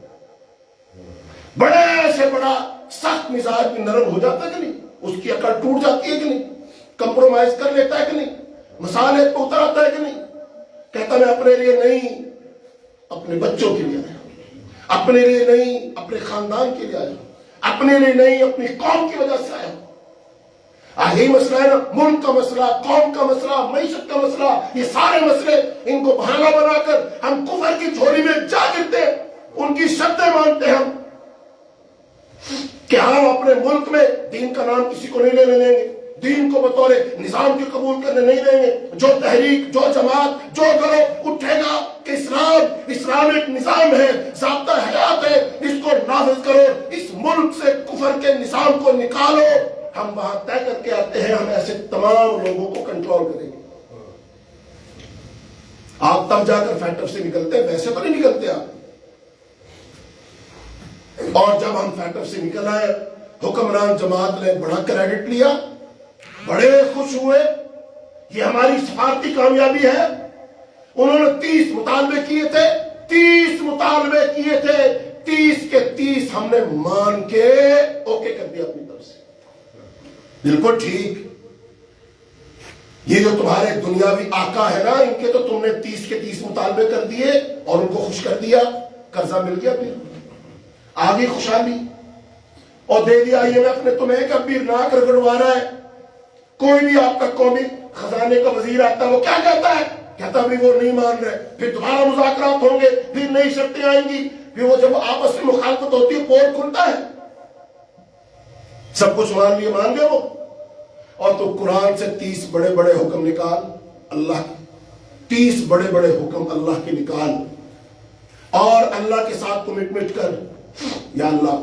بڑے سے بڑا سخت مزاج بھی نرم ہو جاتا ہے کہ نہیں؟ اس کی عقل ٹوٹ جاتی ہے کہ نہیں؟ کمپرومائز کر لیتا ہے کہ نہیں؟ مسالے پہ اتر آتا ہے کہ نہیں؟ کہتا میں اپنے لیے نہیں، اپنے بچوں کے لیے آیا، اپنے لیے نہیں، اپنے خاندان کے لیے آیا، اپنے لیے نہیں، اپنی قوم کی وجہ سے آیا. یہی مسئلہ ہے نا، ملک کا مسئلہ، قوم کا مسئلہ، معیشت کا مسئلہ، یہ سارے مسئلے ان کو بہانہ بنا کر ہم کفر کی جھولی میں جا گرتے، ان کی شرطیں مانتے ہم کہ ہم اپنے ملک میں دین کا نام کسی کو نہیں لینے دیں گے، دین کو بطور نظام کے قبول کرنے نہیں دیں گے. جو تحریک، جو جماعت، جو گروہ اٹھے گا کہ اسلام ایک نظام ہے، ضابطہ حیات ہے، اس کو نافذ کرو، اس ملک سے کفر کے نظام کو نکالو، ہم وہاں طے کر کے آتے ہیں ہم ایسے تمام لوگوں کو کنٹرول کریں گے. آپ تب جا کر فیٹر سے نکلتے ہیں، ویسے تو نہیں نکلتے آپ. اور جب ہم فیٹر سے نکل آئے، حکمران جماعت نے بڑا کریڈٹ لیا، بڑے خوش ہوئے، یہ ہماری سفارتی کامیابی ہے. انہوں نے 30 مطالبے کیے تھے، 30 مطالبے کیے تھے، 30 کے 30 ہم نے مان کے اوکے کر دیا اپنی طرف سے. بالکل ٹھیک، یہ جو تمہارے دنیاوی آقا ہے نا، ان کے تو تم نے 30 کے 30 مطالبے کر دیے اور ان کو خوش کر دیا، قرضہ مل گیا، پھر آگے خوشحالی اور دے دیا. IMF نے تمہیں کبھی ناک رگڑوا رہا ہے. کوئی بھی آپ کا قومی خزانے کا وزیر آتا ہے، وہ کیا کہتا ہے؟ کہتا بھی وہ نہیں مان رہے، پھر دوبارہ مذاکرات ہوں گے، پھر نئی شرطیں آئیں گی، پھر وہ جب آپس میں مخالفت ہوتی ہے پول کھلتا ہے، سب کچھ مان لیے، مان گئے وہ. اور تو قرآن سے 30 بڑے بڑے حکم نکال، اللہ کے 30 بڑے بڑے حکم اللہ کے نکال اور اللہ کے ساتھ کمٹمنٹ کر، یا اللہ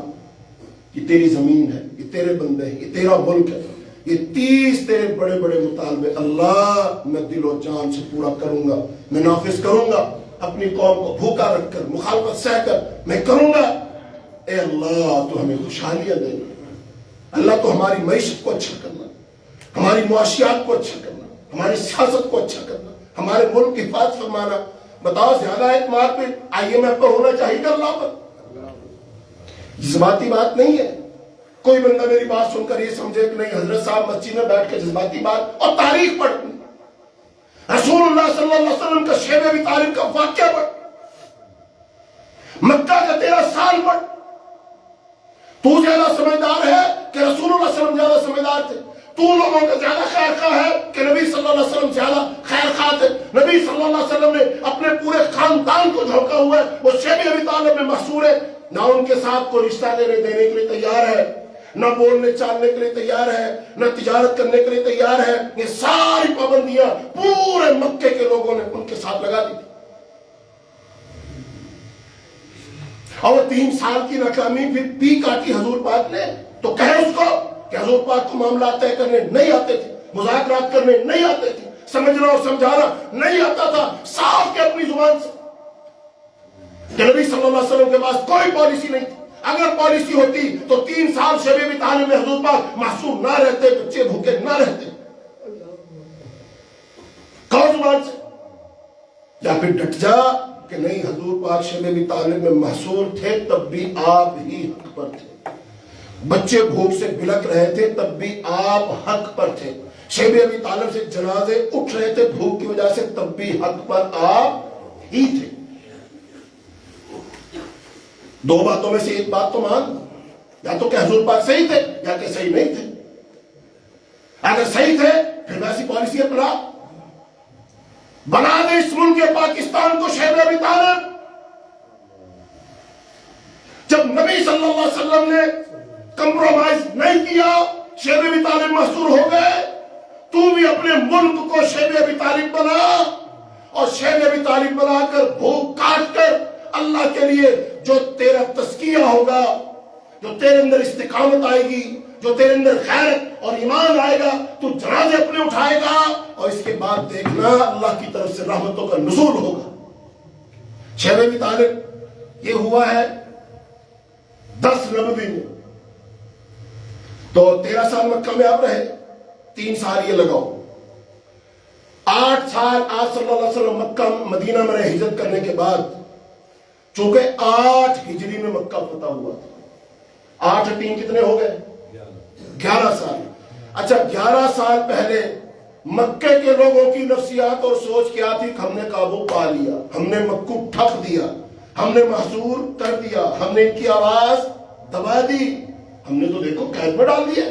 یہ تیری زمین ہے، یہ تیرے بندے ہیں، یہ تیرا ملک ہے، یہ 30 تیرے بڑے بڑے مطالبے اللہ میں دل و جان سے پورا کروں گا، میں نافذ کروں گا، اپنی قوم کو بھوکا رکھ کر، مخالفت سہ کر میں کروں گا. اے اللہ تو ہمیں خوشحالیاں دے گا، اللہ تو ہماری معیشت کو اچھا کرنا، ہماری معاشیات کو اچھا کرنا، ہماری سیاست کو اچھا کرنا، ہمارے ملک کی حفاظت فرمانا. بتاؤ زیادہ اعتماد پہ IMF پر ہونا چاہیے کہ اللہ پر؟ جذباتی بات نہیں ہے. کوئی بندہ میری بات سن کر یہ سمجھے کہ نہیں حضرت صاحب مسجد میں بیٹھ کے جذباتی بات اور تاریخ پڑھ، رسول اللہ صلی اللہ علیہ وسلم کا شیب ابی طالب کا واقعہ پڑھ، مکہ کا 13 سال پڑھ. تو زیادہ سمجھدار ہے کہ رسول اللہ صلی اللہ علیہ وسلم زیادہ سمجھدار تھے؟ تو لوگوں کا زیادہ خیر خواہ ہے کہ نبی صلی اللہ علیہ وسلم زیادہ خیر خواہ تھے؟ نبی صلی اللہ علیہ وسلم نے اپنے پورے خاندان کو جھونکا ہوا ہے، وہ شیب ابی طالب میں محصور ہے، نہ ان کے ساتھ کوئی رشتہ دینے کے لیے تیار ہے، نہ بولنے چالنے کے لیے تیار ہے، نہ تجارت کرنے کے لیے تیار ہے. یہ ساری پابندیاں پورے مکے کے لوگوں نے ان کے ساتھ لگا دی. اور 3 سال کی ناکامی پھر پی کاٹی حضور پاک نے، تو کہے اس کو کہ حضور پاک کو معاملات طے کرنے نہیں آتے تھے، مذاکرات کرنے نہیں آتے تھے، سمجھنا اور سمجھانا نہیں آتا تھا. صاف کے اپنی زبان سے کہ نبی صلی اللہ علیہ وسلم کے پاس کوئی پالیسی نہیں تھی. اگر پالیسی ہوتی تو 3 سال شیب ابی طالب میں حضور پاک معصوم نہ رہتے، بچے بھوکے نہ رہتے. کہو زبان سے، یا پھر ڈٹ جا کہ نہیں حضور پاک شیب ابی طالب میں محصور تھے تب بھی آپ ہی حق پر تھے، بچے بھوک سے بلک رہے تھے تب بھی آپ حق پر تھے، شیب ابی طالب سے جنازے اٹھ رہے تھے بھوک کی وجہ سے تب بھی حق پر آپ ہی تھے۔ دو باتوں میں سے ایک بات تو مان، یا تو کہ حضور پاک صحیح تھے یا کہ صحیح نہیں تھے۔ اگر صحیح تھے پھر ویسی پالیسی اپنا بنا دے اس ملک پاکستان کو شیب ابی طالب۔ جب نبی صلی اللہ علیہ وسلم نے کمپرومائز نہیں کیا، شیب ابی طالب محصور ہو گئے، تو بھی اپنے ملک کو شیب ابی طالب بنا، اور شیب ابی طالب بنا کر بھوک کاٹ کر اللہ کے لیے جو تیرا تزکیہ ہوگا، جو تیرے اندر استقامت آئے گی، جو تیرے اندر غیرت اور ایمان آئے گا، تو جنازے اپنے اٹھائے گا، اور اس کے بعد دیکھنا اللہ کی طرف سے رحمتوں کا نزول ہوگا۔ شیب ابی طالب یہ ہوا ہے 10 نبوی میں، تو 13 سال مکہ میں آپ رہے، 3 سال یہ لگاؤ، 8 سال آپ صلی اللہ علیہ وسلم مکہ مدینہ میں رہے ہجرت کرنے کے بعد، چونکہ 8 ہجری میں مکہ فتح ہوا تھا، 8 اور 3 کتنے ہو گئے؟ 11 سال۔ اچھا 11 سال پہلے مکے کے لوگوں کی نفسیات اور سوچ کیا تھی کہ ہم نے قابو پا لیا، ہم نے مکہ ٹھپ دیا، ہم نے محصور کر دیا، ہم نے ان کی آواز دبا دی، ہم نے تو دیکھو قید میں ڈال دیا۔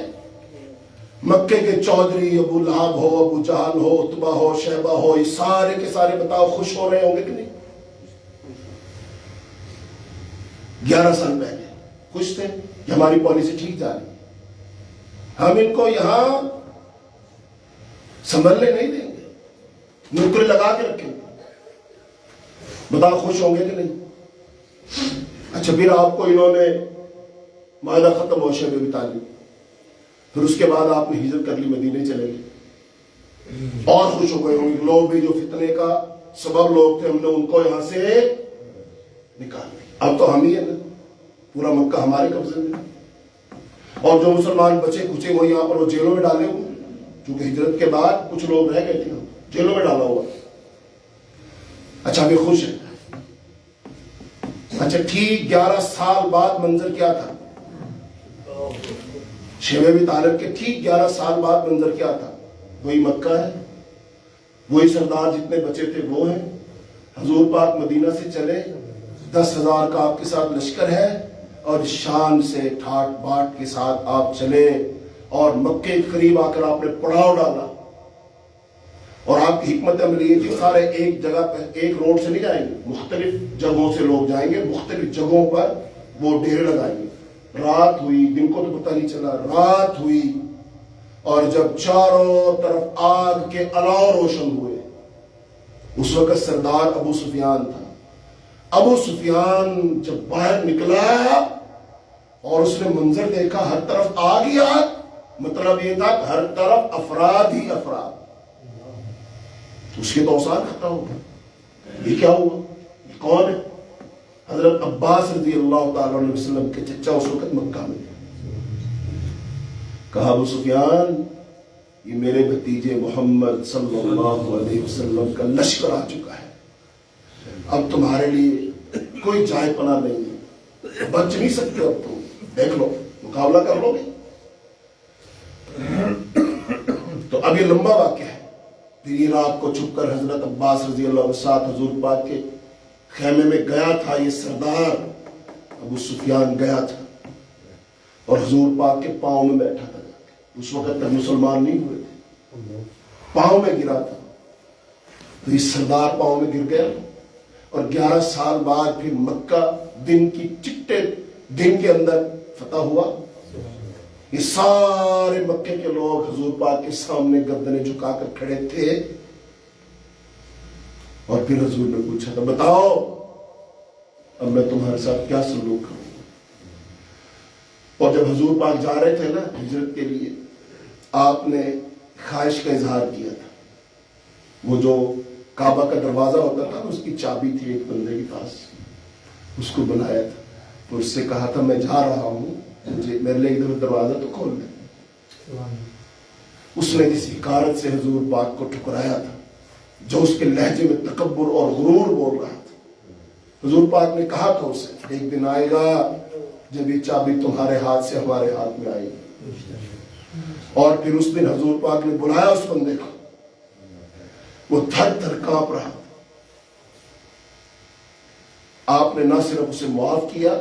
مکے کے چودھری ابو لہب ہو، ابو جہل ہو، عتبہ ہو، شیبہ ہو، یہ سارے کے سارے بتاؤ خوش ہو رہے ہوں گے کہ نہیں؟ 11 سال پہلے خوش تھے کہ ہماری پالیسی ٹھیک جا رہی، ہم ان کو یہاں سنبھلنے نہیں دیں گے، نوکری لگا کے رکھیں گے، بتاؤ خوش ہوں گے کہ نہیں؟ اچھا پھر آپ کو انہوں نے معاہدہ ختم ہو شیب ابی طالب، پھر اس کے بعد آپ نے ہجرت کر لی، مدینے چلے گئے، اور خوش ہو گئے ہوں گے لوگ بھی جو فتنے کا سبب لوگ تھے، ہم نے ان کو یہاں سے نکال دیا، اب تو ہم ہی ہیں، پورا مکہ ہمارے قبضے میں، اور جو مسلمان بچے کچے وہ یہاں پر وہ جیلوں میں ڈالے ہوئے، چونکہ ہجرت کے بعد کچھ لوگ رہ گئے تھے جیلوں میں ڈالا ہوا۔ اچھا بھی خوش ہے۔ اچھا ٹھیک 11 سال بعد منظر کیا تھا؟ شیب ابی طالب کے ٹھیک 11 سال بعد منظر کیا تھا؟ وہی مکہ ہے، وہی سردار جتنے بچے تھے وہ ہیں، حضور پاک مدینہ سے چلے، 10,000 کا آپ کے ساتھ لشکر ہے، اور شان سے ٹھاٹ باٹ کے ساتھ آپ چلے، اور مکے کے قریب آ کر آپ نے پڑاؤ ڈالا، اور آپ کی حکمت عملی یہ تھی سارے ایک جگہ پہ ایک روڈ سے نہیں جائیں گے، مختلف جگہوں سے لوگ جائیں گے، مختلف جگہوں پر وہ ڈیرے لگائیں گے۔ رات ہوئی، دن کو تو پتہ نہیں چلا، رات ہوئی، اور جب چاروں طرف آگ کے الاؤ روشن ہوئے، اس وقت سردار ابو سفیان تھا۔ ابو سفیان جب باہر نکلا اور اس نے منظر دیکھا، ہر طرف آگ ہی آگ، مطلب یہ تھا کہ ہر طرف افراد ہی افراد، اس کے تو اوسان ختم ہو گیا، یہ کیا ہوا، یہ کون ہے؟ حضرت عباس رضی اللہ تعالیٰ علیہ وسلم کے چچا اس وقت مکہ میں کہا ابو سفیان یہ میرے بھتیجے محمد صلی اللہ علیہ وسلم کا لشکر آ چکا ہے، اب تمہارے لیے کوئی جائے پناہ نہیں ہے، بچ نہیں سکتے، اب تم دیکھ لو مقابلہ کر لو گے۔ تو اب یہ لمبا واقعہ ہے۔ پھر یہ رات کو چھپ کر حضرت عباس رضی اللہ عنہ ساتھ حضور پاک کے خیمے میں گیا تھا، یہ سردار ابو سفیان گیا تھا اور حضور پاک کے پاؤں میں بیٹھا تھا، اس وقت تک مسلمان نہیں ہوئے تھے، پاؤں میں گرا تھا، تو یہ سردار پاؤں میں گر گیا، اور 11 سال بعد پھر مکہ دن کی چٹے دن کے اندر فتح ہوا۔ یہ سارے مکے کے لوگ حضور پاک کے سامنے گردنیں جھکا کر کھڑے تھے، اور پھر حضور نے پوچھا تھا بتاؤ اب میں تمہارے ساتھ کیا سلوک کروں؟ اور جب حضور پاک جا رہے تھے نا ہجرت کے لیے، آپ نے خواہش کا اظہار کیا تھا، وہ جو کعبہ کا دروازہ ہوتا تھا اس کی چابی تھی ایک بندے کے پاس، اس کو بلایا تھا اور اس سے کہا تھا میں جا رہا ہوں، مجھے میرے لیے ادھر دروازہ تو کھول دے۔ اس نے کسی حقارت سے حضور پاک کو ٹھکرایا تھا، جو اس کے لہجے میں تکبر اور غرور بول رہا تھا، حضور پاک نے کہا تھا اسے ایک دن آئے گا جب یہ چابی تمہارے ہاتھ سے ہمارے ہاتھ میں آئے گی. اور پھر اس دن حضور پاک نے بلایا اس بندے کو, وہ تھر تھر کانپ رہا. آپ نے نہ صرف اسے معاف کیا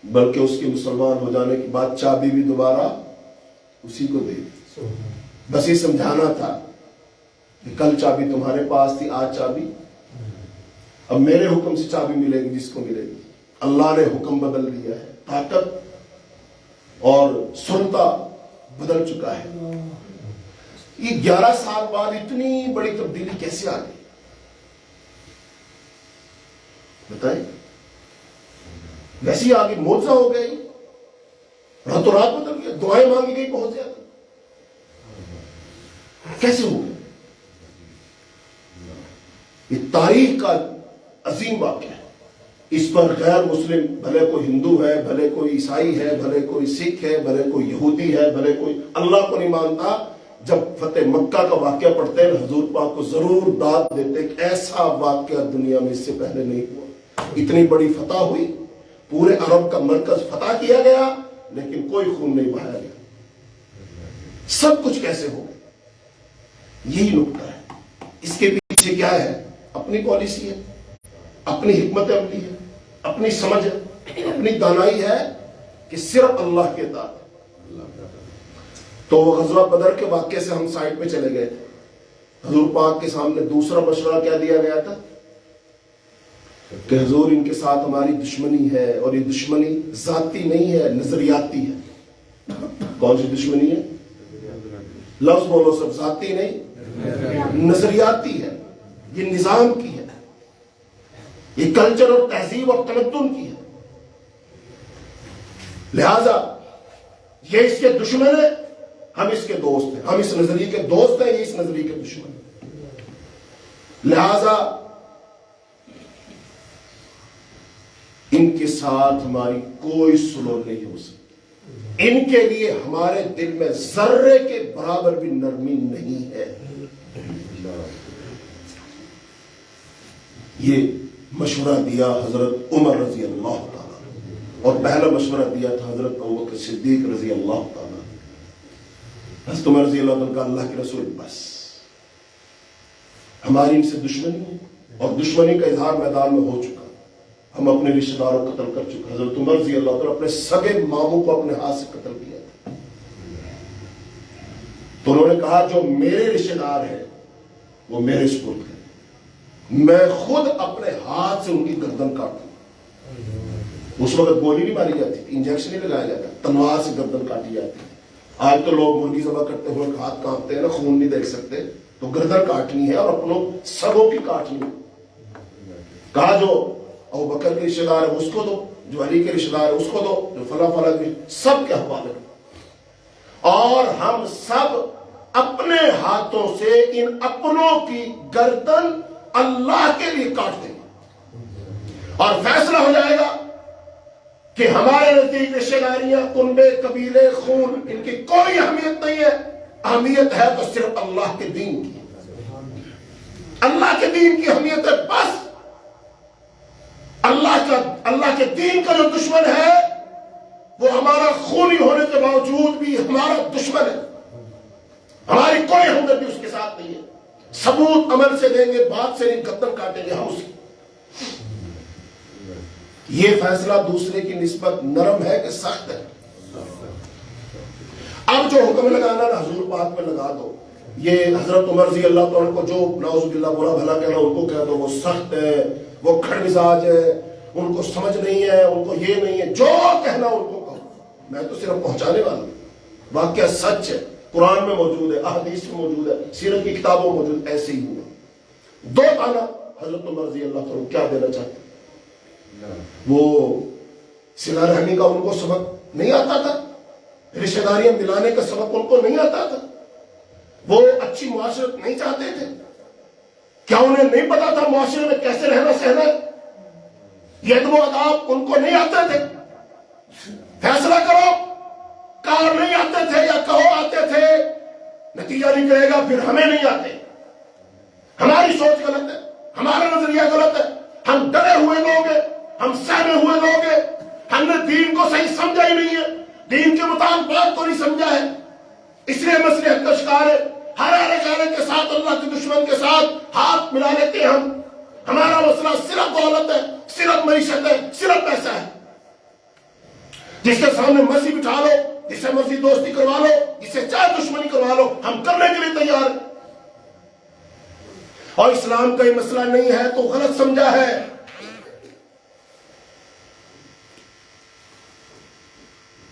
بلکہ اس کے مسلمان ہو جانے کے بعد چابی بھی دوبارہ اسی کو دے دی. بس یہ سمجھانا تھا کہ کل چابی تمہارے پاس تھی, آج چابی اب میرے حکم سے چابی ملے گی جس کو ملے گی. اللہ نے حکم بدل دیا ہے, طاقت اور سلطہ بدل چکا ہے. یہ 11 سال بعد اتنی بڑی تبدیلی کیسے آ گئی بتائیں؟ ویسی آگے معجزہ ہو گئی, راتوں رات بدل گیا, دعائیں مانگی گئی بہت زیادہ. کیسے ہو گیا؟ یہ تاریخ کا عظیم واقعہ ہے. اس پر غیر مسلم, بھلے کوئی ہندو ہے, بھلے کوئی عیسائی ہے, بھلے کوئی سکھ ہے, بھلے کوئی یہودی ہے, بھلے کوئی اللہ کو نہیں مانتا, جب فتح مکہ کا واقعہ پڑھتے ہیں حضور پاک کو ضرور داد دیتے کہ ایسا واقعہ دنیا میں اس سے پہلے نہیں ہوا. اتنی بڑی فتح ہوئی, پورے عرب کا مرکز فتح کیا گیا, لیکن کوئی خون نہیں بہایا گیا. سب کچھ کیسے ہو گیا؟ یہی نکتہ ہے. اس کے پیچھے کیا ہے؟ اپنی پالیسی ہے, اپنی حکمت عملی ہے, اپنی سمجھ ہے, اپنی دانائی ہے کہ صرف اللہ کے اطاعت. تو وہ غزوہ بدر کے واقعے سے ہم سائڈ پہ چلے گئے تھے. حضور پاک کے سامنے دوسرا مشورہ کیا دیا گیا تھا کہ حضور ان کے ساتھ ہماری دشمنی ہے, اور یہ دشمنی ذاتی نہیں ہے, نظریاتی ہے. کون سی دشمنی ہے؟ لفظ بولو سب. ذاتی نہیں, نظریاتی ہے. یہ نظام کی ہے, یہ کلچر اور تہذیب اور تمدن کی ہے. لہذا یہ اس کے دشمن ہے, ہم اس کے دوست ہیں. ہم اس نظریے کے دوست ہیں, یہ اس نظریے کے دشمن ہیں. لہذا ان کے ساتھ ہماری کوئی سلو نہیں ہو سکتی. ان کے لیے ہمارے دل میں ذرے کے برابر بھی نرمی نہیں ہے. یہ مشورہ دیا حضرت عمر رضی اللہ تعالیٰ, اور پہلا مشورہ دیا تھا حضرت ابوبکر صدیق رضی اللہ تعالیٰ. حضرت عمر رضی اللہ تعالیٰ کا اللہ کے رسول بس ہماری ان سے دشمنی ہے, اور دشمنی کا اظہار میدان میں ہو چکا. ہم اپنے رشتہ داروں کو قتل کر چکے. حضرت عمر رضی اللہ تعالیٰ اپنے سگے ماموں کو اپنے ہاتھ سے قتل کیا تھا. تو انہوں نے کہا جو میرے رشتہ دار ہیں وہ میرے سپرد کریں, میں خود اپنے ہاتھ سے ان کی گردن کاٹوں. اس وقت گولی نہیں ماری جاتی تھی, انجیکشن نہیں لگایا جاتا, تلوار سے گردن کاٹی جاتی تھی. آج تو لوگ مرغی ذبح کرتے ہوئے ہاتھ کانپتے ہیں نا, خون نہیں دیکھ سکتے, تو گردن کاٹنی ہے اور اپنوں سگوں کی کاٹنی ہے. کہا جو ابو بکر کے رشتہ دار ہے اس کو دو, جو علی کے رشتہ دار ہے اس کو دو, جو فلاں فلاں کے, سب کے حوالے. اور ہم سب اپنے ہاتھوں سے ان اپنوں کی گردن اللہ کے لیے کاٹ دیں گے, اور فیصلہ ہو جائے گا کہ ہمارے نزدیک رشتہ داریاں, کنبے, قبیلے, خون, ان کی کوئی اہمیت نہیں ہے. اہمیت ہے تو صرف اللہ کے دین کی. اللہ کے دین کی اہمیت ہے بس. اللہ کے دین کا جو دشمن ہے وہ ہمارا خونی ہونے کے باوجود بھی ہمارا دشمن ہے. ہماری کوئی ہمدردی اس کے ساتھ نہیں ہے. ثبوت عمل سے دیں گے, بات سے نہیں, گردن کاٹیں گے ہم اس کی. یہ فیصلہ دوسرے کی نسبت نرم ہے کہ سخت ہے؟ اب جو حکم لگانا نا حضور پاک میں لگا دو. یہ حضرت عمر رضی اللہ عنہ کو جو نعوذ باللہ برا بھلا کہنا ان کو کہہ دو وہ سخت ہے, وہ کھڑ مزاج ہے, ان کو سمجھ نہیں ہے, ان کو یہ نہیں ہے, جو کہنا ان کو کہو. میں تو صرف پہنچانے والا ہوں. واقعہ سچ ہے, قرآن میں موجود ہے, احادیث میں موجود ہے, سیرت کی کتابوں میں موجود. ایسے ہی ہوا. دو تانا حضرت عمر رضی اللہ عنہ کیا دینا چاہتے. وہ صلہ رحمی کا ان کو سبق نہیں آتا تھا, رشتہ داریاں ملانے کا سبق ان کو نہیں آتا تھا, وہ اچھی معاشرت نہیں چاہتے تھے. کیا انہیں نہیں پتا تھا معاشرے میں کیسے رہنا سہنا؟ یہ ادب و آداب ان کو نہیں آتے تھے. فیصلہ کرو, کار نہیں آتے تھے یا کہو آتے تھے, نتیجہ نہیں کرے گا پھر ہمیں نہیں آتے. ہماری سوچ غلط ہے, ہمارا نظریہ غلط ہے. ہم ڈرے ہوئے لوگ ہیں، ہم سہمے ہوئے لوگ ہیں، ہم نے دین کو صحیح سمجھا ہی نہیں ہے، دین کے مطابق بات کو نہیں سمجھا ہے، اس لیے مصلحت کا شکار ہے۔ ہر گانے کے ساتھ اللہ کے دشمن کے ساتھ ہاتھ ملا لیتے ہیں ہم۔ ہمارا مسئلہ صرف دولت ہے، صرف معیشت ہے، صرف پیسہ ہے۔ جس کے سامنے مرضی بٹھا لو، جس سے مرضی دوستی کروا لو، جس سے چاہے دشمنی کروا لو، ہم کرنے کے لیے تیار ہیں۔ اور اسلام کا یہ مسئلہ نہیں ہے تو غلط سمجھا ہے۔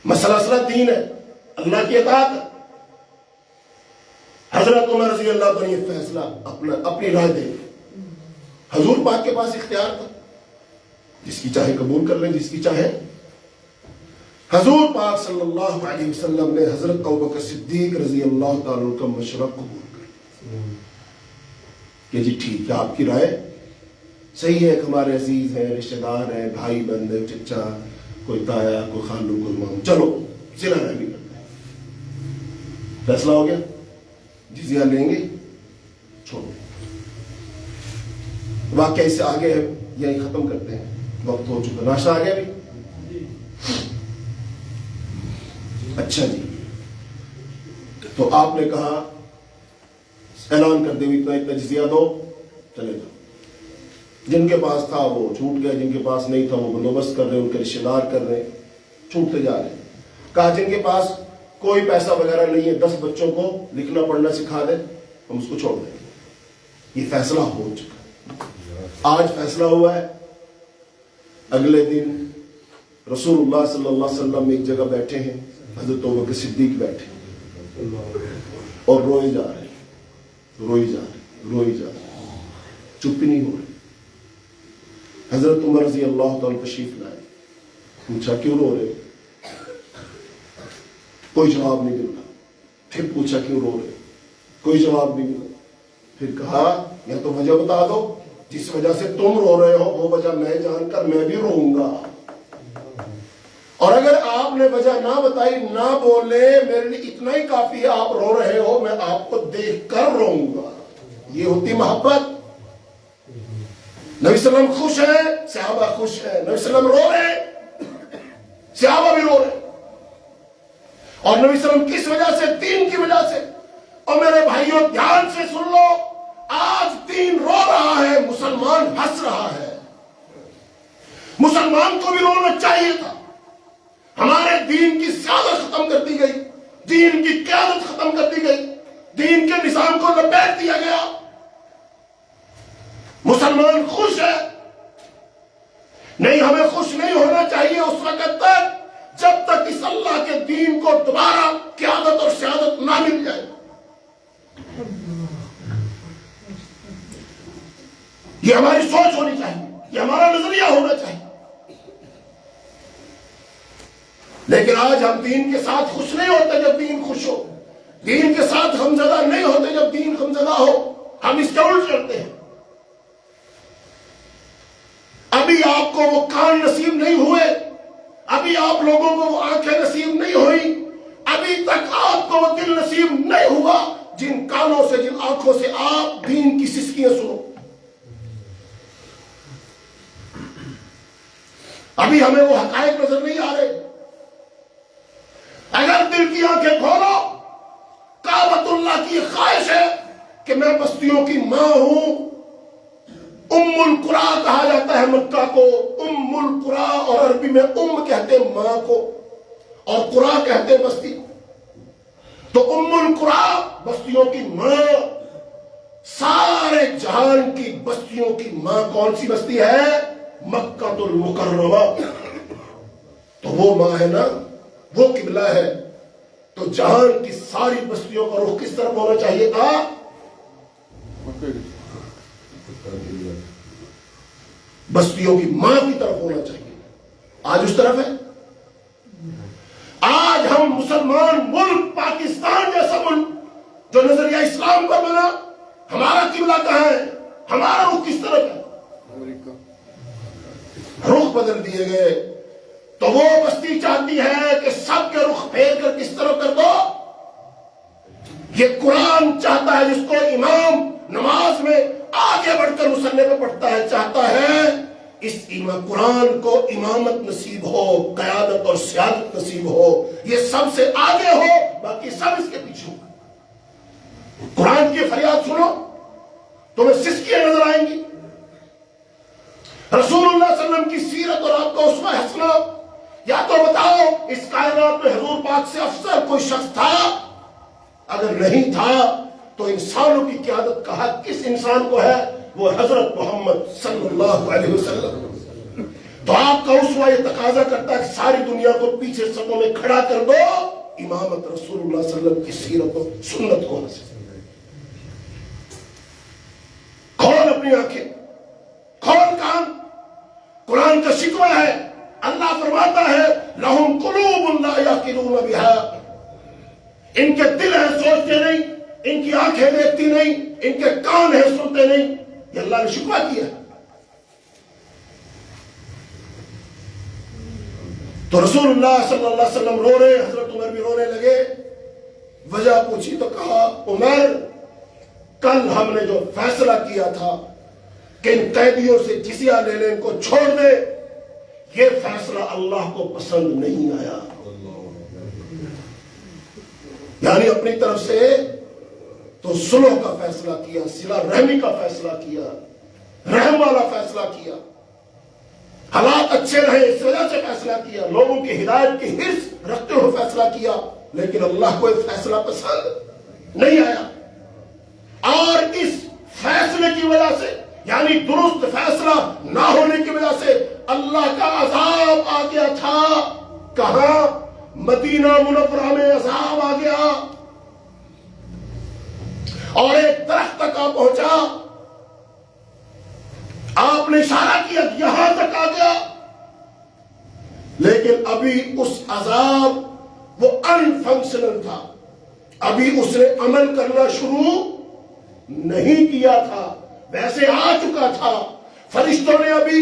مسئلہ اصل دین ہے، اللہ کی اطاعت ہے۔ حضرت عمر رضی اللہ عنہ یہ فیصلہ اپنی رائے دے، حضور پاک کے پاس اختیار تھا، جس کی چاہے قبول کر لیں، جس کی چاہے۔ حضور پاک صلی اللہ علیہ وسلم نے حضرت ابوبکر صدیق رضی اللہ تعالیٰ عنہ کا مشورہ قبول کر کہ جی ٹھیک ہے، آپ کی رائے صحیح ہے، ہمارے عزیز ہیں، رشتہ دار ہیں، بھائی بہن ہیں، چچا، کوئی تایا، کوئی خالو، کوئی مامو، چلو صلہ رحمی کرتے ہیں۔ فیصلہ ہو گیا، جزیہ لیں گے، چھوڑو۔ واقعہ اس سے آگے ہے، یہی ختم کرتے ہیں، وقت ہو چکا۔ ناشتہ آ گیا بھی؟ اچھا جی، تو آپ نے کہا اعلان کر دے اتنا جزیہ دو، چلے جاؤ۔ جن کے پاس تھا وہ چھوٹ گیا، جن کے پاس نہیں تھا وہ بندوبست کر رہے، ان کے رشتہ دار کر رہے، چھوٹتے جا رہے۔ کہا جن کے پاس کوئی پیسہ وغیرہ نہیں ہے، 10 بچوں کو لکھنا پڑھنا سکھا دیں، ہم اس کو چھوڑ دیں گے۔ یہ فیصلہ ہو چکا، آج فیصلہ ہوا ہے۔ اگلے دن رسول اللہ صلی اللہ علیہ وسلم ایک جگہ بیٹھے ہیں، حضرت ابوبکر صدیق بیٹھے اور روئے جا رہے، روئی جا رہے، روئی جا رہے، چپ نہیں ہو رہے۔ حضرت عمر رضی اللہ تعالیٰ تشریف لائے، پوچھا کیوں رو رہے؟ کوئی جواب نہیں ملا۔ پھر پوچھا کیوں رو رہے؟ کوئی جواب نہیں ملا۔ پھر کہا یا تو وجہ بتا دو، جس وجہ سے تم رو رہے ہو وہ وجہ میں جان کر میں بھی روؤں گا، اور اگر آپ نے وجہ نہ بتائی، نہ بولے، میرے لیے اتنا ہی کافی ہے، آپ رو رہے ہو، میں آپ کو دیکھ کر روؤں گا۔ یہ ہوتی محبت۔ نبی صلی اللہ علیہ وسلم خوش ہیں، صحابہ خوش ہیں، نبی صلی اللہ علیہ وسلم رو رہے، صحابہ بھی رو رہے، اور نبی صلی اللہ علیہ وسلم کس وجہ سے؟ دین کی وجہ سے۔ اور میرے بھائیوں دھیان سے سن لو، آج دین رو رہا ہے، مسلمان ہنس رہا ہے۔ مسلمان کو بھی رونا چاہیے تھا۔ ہمارے دین کی سیادت ختم کر دی گئی، دین کی قیادت ختم کر دی گئی، دین کے نظام کو لپیٹ دیا گیا۔ مسلمان خوش ہے؟ نہیں، ہمیں خوش نہیں ہونا چاہیے اس وقت تک جب تک اس اللہ کے دین کو دوبارہ قیادت اور سیادت نہ مل جائے۔ یہ ہماری سوچ ہونی چاہیے، یہ ہمارا نظریہ ہونا چاہیے۔ لیکن آج ہم دین کے ساتھ خوش نہیں ہوتے جب دین خوش ہو، دین کے ساتھ غمزدہ نہیں ہوتے جب دین غمزدہ ہو، ہم اس کے الٹ کرتے ہیں۔ ابھی آپ کو وہ کان نصیب نہیں ہوئے، ابھی آپ لوگوں کو وہ آنکھیں نصیب نہیں ہوئی، ابھی تک آپ کو وہ دل نصیب نہیں ہوا جن کانوں سے، جن آنکھوں سے آپ دین کی سسکیاں سنو۔ ابھی ہمیں وہ حقائق نظر نہیں آ رہے۔ اگر دل کی آنکھیں کھولو، کعبۃ اللہ کی خواہش ہے کہ میں بستیوں کی ماں ہوں۔ ام القرا کہا جاتا ہے مکہ کو، ام القرا، اور عربی میں ام کہتے ہیں ماں کو، اور قرا کہتے ہیں بستی کو۔ تو ام القرا بستیوں کی ماں، سارے جہان کی بستیوں کی ماں کون سی بستی ہے؟ مکہ المکرمہ۔ تو وہ ماں ہے نا، وہ قبلہ ہے۔ تو جہان کی ساری بستیوں کا رخ کس طرف ہونا چاہیے تھا؟ بستیوں کی ماں کی طرف ہونا چاہیے۔ آج اس طرف ہے؟ آج ہم مسلمان ملک، پاکستان جیسا ملک جو نظریہ اسلام پر بنا، ہمارا قبلہ کہاں ہے؟ ہمارا رخ کس طرف ہے؟ رخ بدل دیے گئے۔ تو وہ بستی چاہتی ہے کہ سب کے رخ پھیر کر کس طرف کر دو۔ یہ قرآن چاہتا ہے جس کو امام نماز میں آگے بڑھ کر مصلی پہ پڑھتا ہے، چاہتا ہے اس قرآن کو امامت نصیب ہو، قیادت اور سیادت نصیب ہو، یہ سب سے آگے ہو، باقی سب اس کے پیچھے ہو۔ قرآن کی فریاد سنو، تمہیں سسکیاں نظر آئیں گی۔ رسول اللہ صلی اللہ علیہ وسلم کی سیرت اور آپ کا اسوہ حسنہ، یا تو بتاؤ اس کائنات میں حضور پاک سے افضل کوئی شخص تھا؟ اگر نہیں تھا تو انسانوں کی قیادت کا حق کس انسان کو ہے؟ وہ حضرت محمد صلی اللہ علیہ وسلم۔ تو آپ کا اسوہ یہ تقاضا کرتا ہے کہ ساری دنیا کو پیچھے صفوں میں کھڑا کر دو، امامت رسول اللہ صلی اللہ علیہ وسلم کی سیرت و سنت کو حاصل۔ کھول اپنی آنکھیں، کھول کان، قرآن کا شکوہ ہے۔ اللہ فرماتا ہے لَهُمْ قُلُوبٌ لَا يَعْقِلُونَ بِهَا، ان کے دل ہیں سوچتے نہیں، ان کی آنکھیں دیکھتی نہیں، ان کے کان ہیں سنتے نہیں۔ یہ اللہ نے شکوہ کیا۔ تو رسول اللہ صلی اللہ علیہ وسلم رو رہے، حضرت عمر بھی رونے لگے۔ وجہ پوچھی تو کہا عمر، کل ہم نے جو فیصلہ کیا تھا کہ ان قیدیوں سے جزیہ لے لیں، ان کو چھوڑ دے، یہ فیصلہ اللہ کو پسند نہیں آیا۔ یعنی اپنی طرف سے تو صلح کا فیصلہ کیا، صلہ رحمی کا فیصلہ کیا، رحم والا فیصلہ کیا، حالات اچھے رہے اس وجہ سے فیصلہ کیا، لوگوں کی ہدایت کی حرص رکھتے ہوئے فیصلہ کیا، لیکن اللہ کو یہ فیصلہ پسند نہیں آیا۔ اور اس فیصلے کی وجہ سے، یعنی درست فیصلہ نہ ہونے کی وجہ سے اللہ کا عذاب آ گیا تھا۔ کہاں؟ مدینہ منورہ میں عذاب آ گیا، اور ایک درخت تک آ پہنچا۔ آپ نے اشارہ کیا یہاں تک آ گیا، لیکن ابھی اس عذاب وہ ان فنکشنل تھا، ابھی اس نے عمل کرنا شروع نہیں کیا تھا، ویسے آ چکا تھا۔ فرشتوں نے ابھی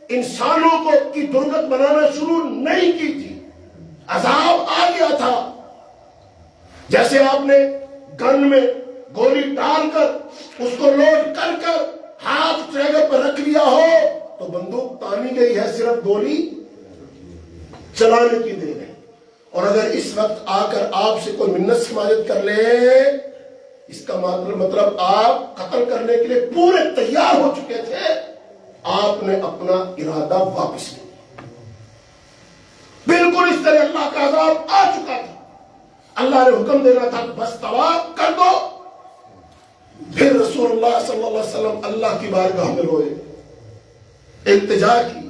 انسانوں کو کی درگت بنانا شروع نہیں کی تھی، عذاب آ گیا تھا۔ جیسے آپ نے گن میں گولی ڈال کر اس کو لوڈ کر کر ہاتھ ٹریگر پر رکھ لیا ہو تو بندوق تانی گئی ہے، صرف گولی چلانے کی دیر ہے۔ اور اگر اس وقت آ کر آپ سے کوئی منت سماجت کر لے، اس کا مطلب آپ قتل کرنے کے لیے پورے تیار ہو چکے تھے، آپ نے اپنا ارادہ واپس لیا۔ بالکل اس طرح اللہ کا عذاب آ چکا تھا، اللہ نے حکم دینا تھا بس طواف کر دو۔ پھر رسول اللہ صلی اللہ علیہ وسلم اللہ کی بارگاہ میں روئے، التجا کی،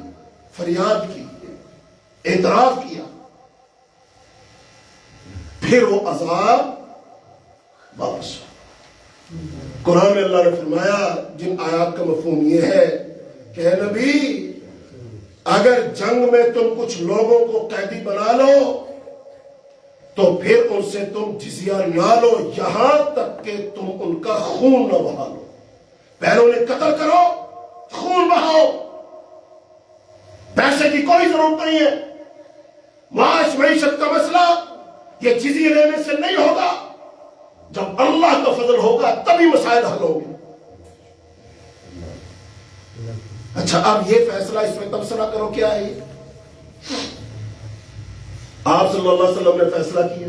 فریاد کی، اعتراف کیا۔ پھر وہ عذاب واپس ہوا۔ قرآن میں اللہ نے فرمایا، جن آیات کا مفہوم یہ ہے کہ اے نبی، اگر جنگ میں تم کچھ لوگوں کو قیدی بنا لو تو پھر ان سے تم جزیہ نہ لو یہاں تک کہ تم ان کا خون نہ بہا لو۔ پہلے انہیں قتل کرو، خون بہاؤ، پیسے کی کوئی ضرورت نہیں ہے۔ معاش معیشت کا مسئلہ یہ جزیہ لینے سے نہیں ہوگا، جب اللہ کا فضل ہوگا تبھی مسائل حل ہوں گے۔ اچھا، اب یہ فیصلہ اس میں تبصرہ کرو کیا ہے؟ آپ صلی اللہ علیہ وسلم نے فیصلہ کیا،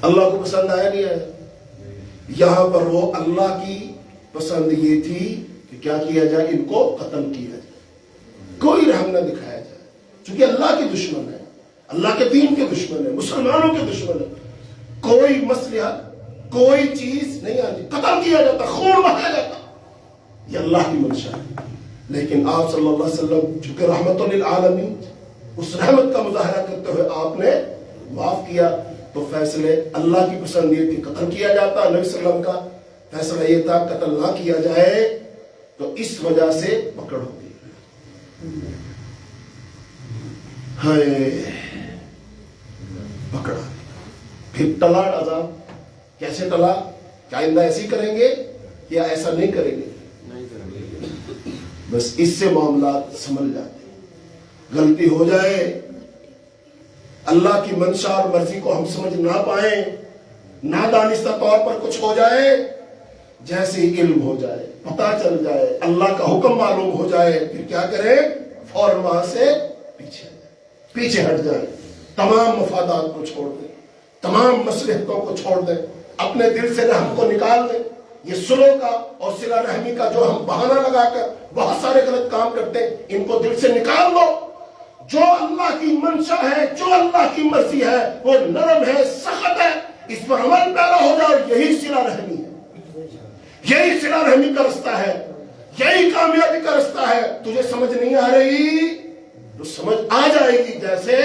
اللہ کو پسند آیا نہیں آیا؟ یہاں پر وہ اللہ کی پسند یہ تھی کہ کیا کیا جائے، ان کو قتل کیا جائے، کوئی رحم نہ دکھایا جائے، چونکہ اللہ کے دشمن ہے، اللہ کے دین کے دشمن ہے، مسلمانوں کے دشمن ہے، کوئی مصلحت کوئی چیز نہیں آتی، قتل کیا جاتا، خون بہایا جاتا، یہ اللہ کی منشا ہے۔ لیکن آپ صلی اللہ علیہ وسلم چونکہ رحمت للعالمین، اس رحمت کا مظاہرہ کرتے ہوئے آپ نے معاف کیا، تو فیصلے اللہ کی پسند یہ تھی قتل کیا جاتا، نبی صلی اللہ علیہ وسلم کا فیصلہ یہ تھا قتل نہ کیا جائے، تو اس وجہ سے پکڑ ہو گئی۔ ہائے، پکڑا، پھر ٹلا عذاب۔ کیسے ٹلا؟ کیا آئندہ ایسے کریں گے یا ایسا نہیں کریں گے؟ بس اس سے معاملات سمجھ جاتے ہیں۔ غلطی ہو جائے، اللہ کی منشا اور مرضی کو ہم سمجھ نہ پائیں، نادانستہ طور پر کچھ ہو جائے، جیسے علم ہو جائے، پتہ چل جائے، اللہ کا حکم معلوم ہو جائے، پھر کیا کریں؟ فوراً وہاں سے پیچھے ہٹ جائیں، تمام مفادات کو چھوڑ دیں، تمام مصلحتوں کو چھوڑ دیں، اپنے دل سے رحم کو نکال دیں۔ یہ صلح کا اور صلہ رحمی کا جو ہم بہانہ لگا کر بہت سارے غلط کام کرتے ہیں، ان کو دل سے نکال دو۔ جو اللہ کی منشا ہے، جو اللہ کی مرضی ہے، وہ نرم ہے، سخت ہے، اس پر عمل پیرا ہو جائے، یہی صلہ رحمی ہے، یہی صلہ رحمی کا رستہ ہے، یہی کامیابی کا رستہ ہے۔ تجھے سمجھ نہیں آ رہی تو سمجھ آ جائے گی۔ جیسے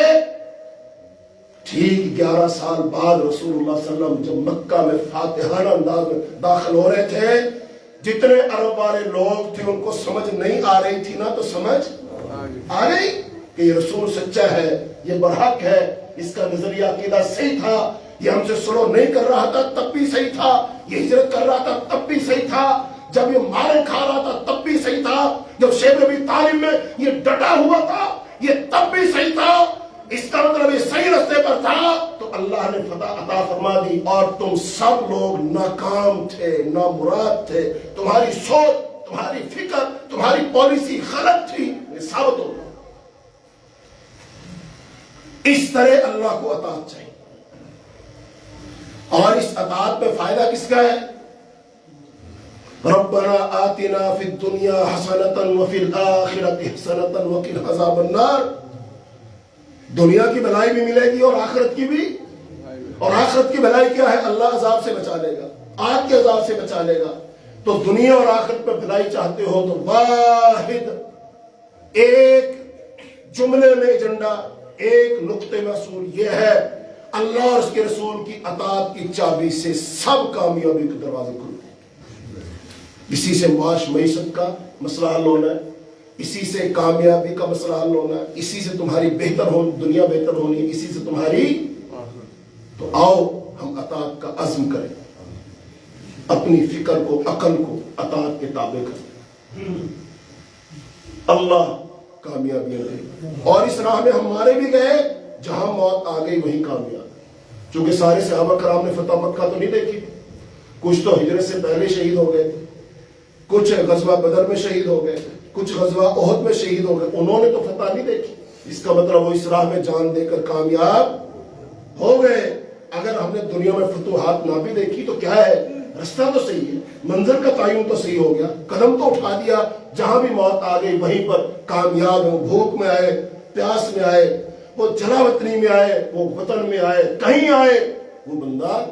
ٹھیک 11 سال بعد رسول اللہ صلی اللہ علیہ وسلم جب مکہ میں فاتحانہ انداز میں داخل ہو رہے تھے، جتنے عرب والے لوگ تھے ان کو سمجھ نہیں آ رہی تھی نا، تو سمجھ آ گئی کہ یہ رسول سچا ہے، یہ برحق ہے، اس کا نظریہ عقیدہ صحیح تھا، یہ ہم سے سلو نہیں کر رہا تھا تب بھی صحیح تھا، یہ ہجرت کر رہا تھا تب بھی صحیح تھا، جب یہ مارے کھا رہا تھا تب بھی صحیح تھا، جب شیب ابی طالب میں یہ ڈٹا ہوا تھا یہ تب بھی صحیح تھا، اس کا مطلب یہ صحیح رستے پر تھا۔ تو اللہ نے فتح عطا فرما دی، اور تم سب لوگ ناکام تھے، نامراد تھے، تمہاری سوچ، تمہاری فکر، تمہاری پالیسی غلط تھی، یہ ثابت ہو گیا۔ اس طرح اللہ کو اطاعت چاہیے، اور اس اطاعت میں فائدہ کس کا ہے؟ ربنا آتنا فی الدنیا حسنۃ وفی الآخرۃ حسنۃ وقنا عذاب النار۔ دنیا کی بھلائی بھی ملے گی اور آخرت کی بھی، اور آخرت کی بھلائی کیا ہے؟ اللہ عذاب سے بچا لے گا، آگ کے عذاب سے بچا لے گا۔ تو دنیا اور آخرت میں بھلائی چاہتے ہو تو واحد ایک جملے میں ایجنڈا، ایک نقطے میں اصول یہ ہے، اللہ اور اس کے رسول کی اطاعت کی چابی سے سب کامیابی کے دروازے کھلتے ہیں۔ اسی سے معاش معیشت کا مسئلہ حل ہونا ہے، اسی سے کامیابی کا مسئلہ حل ہونا ہے، اسی سے تمہاری دنیا بہتر ہونی ہے، اسی سے تمہاری۔ تو آؤ ہم اطاعت کا عزم کریں، اپنی فکر کو، عقل کو اطاعت کے تابع کریں، اللہ کامیابیاں دے۔ اور اس راہ میں ہم مارے بھی گئے، جہاں موت آ گئی وہیں کامیاب، چونکہ سارے صحابہ کرام نے فتح مکہ تو نہیں دیکھی، کچھ تو ہجرت سے پہلے شہید ہو گئے تھے، کچھ غزوہ بدر میں شہید ہو گئے، کچھ غزوہ احد میں شہید ہو گئے، انہوں نے تو فتح نہیں دیکھی۔ اس کا مطلب وہ اس راہ میں جان دے کر کامیاب ہو گئے۔ اگر ہم نے دنیا میں فتوحات نہ بھی دیکھی تو کیا ہے، رستہ تو صحیح ہے، منظر کا تعین تو صحیح ہو گیا، قدم تو اٹھا دیا، جہاں بھی موت آ گئی وہیں پر کامیاب ہو۔ بھوک میں آئے، پیاس میں آئے، وہ جلا وطنی میں آئے، وہ وطن میں آئے، کہیں آئے، وہ بندہ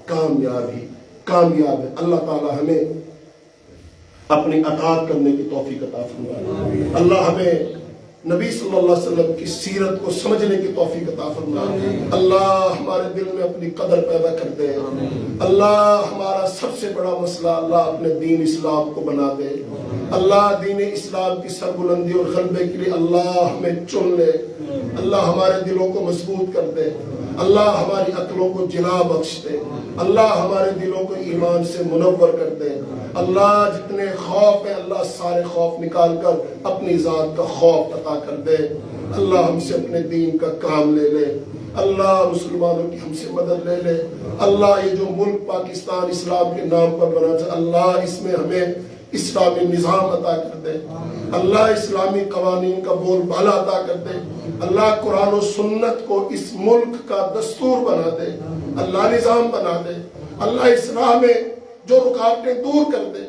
کامیاب ہے۔ اللہ تعالی ہمیں اپنی اطاعت کرنے کی توفیق عطا فرمائے، اللہ ہمیں نبی صلی اللہ علیہ وسلم کی سیرت کو سمجھنے کی توفیق عطا فرمائے، اللہ ہمارے دل میں اپنی قدر پیدا کر دے، اللہ ہمارا سب سے بڑا مسئلہ اللہ اپنے دین اسلام کو بنا دے، اللہ دین اسلام کی سربلندی اور غلبے کے لیے اللہ ہمیں چن لے، اللہ ہمارے دلوں کو مضبوط کر دے، اللہ ہماری عقلوں کو جلا بخش دے، اللہ ہمارے دلوں کو ایمان سے منور کر دے، اللہ جتنے خوف ہیں اللہ سارے خوف نکال کر اپنی ذات کا خوف عطا کر دے، اللہ ہم سے اپنے دین کا کام لے لے، اللہ مسلمانوں کی ہم سے مدد لے لے، اللہ یہ جو ملک پاکستان اسلام کے نام پر بنا تھا اللہ اس میں ہمیں اسلامی نظام عطا کر دے، اللہ اسلامی قوانین کا بول بالا عطا کر دے، اللہ قرآن و سنت کو اس ملک کا دستور بنا دے، اللہ نظام بنا دے، اللہ اس راہ میں جو رکاوٹیں دور کر دے،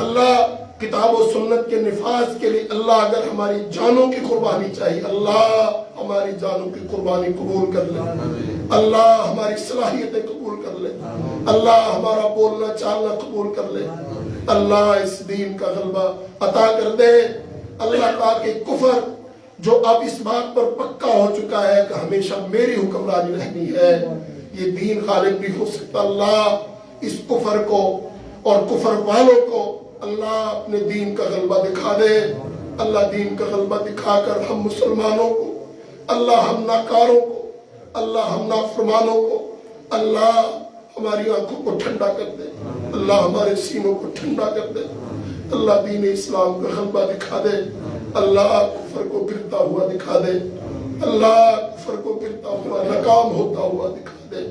اللہ کتاب و سنت کے نفاذ کے لیے اللہ اگر ہماری جانوں کی قربانی چاہیے اللہ ہماری جانوں کی قربانی قبول کر لے، اللہ ہماری صلاحیتیں قبول کر لے، اللہ ہمارا بولنا چالنا قبول کر لے، اللہ اس دین کا غلبہ عطا کر دے، اللہ تاکہ کفر جو اب اس بات پر پکا ہو چکا ہے کہ ہمیشہ میری حکمرانی رہنی ہے، یہ دین غالب نہیں ہو سکتا، اللہ اس کفر کو اور کفر والوں کو اللہ اپنے دین کا غلبہ دکھا دے، اللہ دین کا غلبہ دکھا کر ہم مسلمانوں کو، اللہ ہم ناکاروں کو، اللہ ہم نافرمانوں کو، اللہ ہماری آنکھوں کو ٹھنڈا کر دے، اللہ ہمارے سینوں کو ٹھنڈا کر دے، اللہ دین اسلام کا غلبہ دکھا دے، اللہ کفر کو گرتا ہوا دکھا دے، اللہ کفر کو گرتا ہوا ناکام ہوتا ہوا دکھا دے،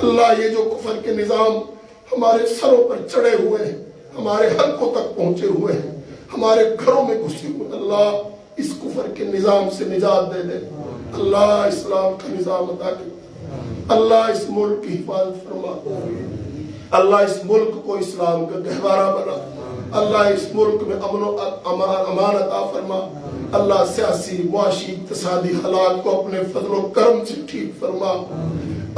اللہ یہ جو کفر کے نظام ہمارے سروں پر چڑھے ہوئے ہیں ہمارے حلقوں تک پہنچے ہوئے ہیں، ہمارے گھروں میں گھسے ہوئے، اللہ اس کفر کے نظام سے نجات دے دے، اللہ اسلام کا نظام عطا کر، اللہ اس ملک کی حفاظت فرما، اللہ اس ملک کو اسلام کا گہوارہ بنا، اللہ اس ملک میں امن و امان عطا فرما، اللہ سیاسی معاشی اقتصادی حالات کو اپنے فضل و کرم سے ٹھیک فرما،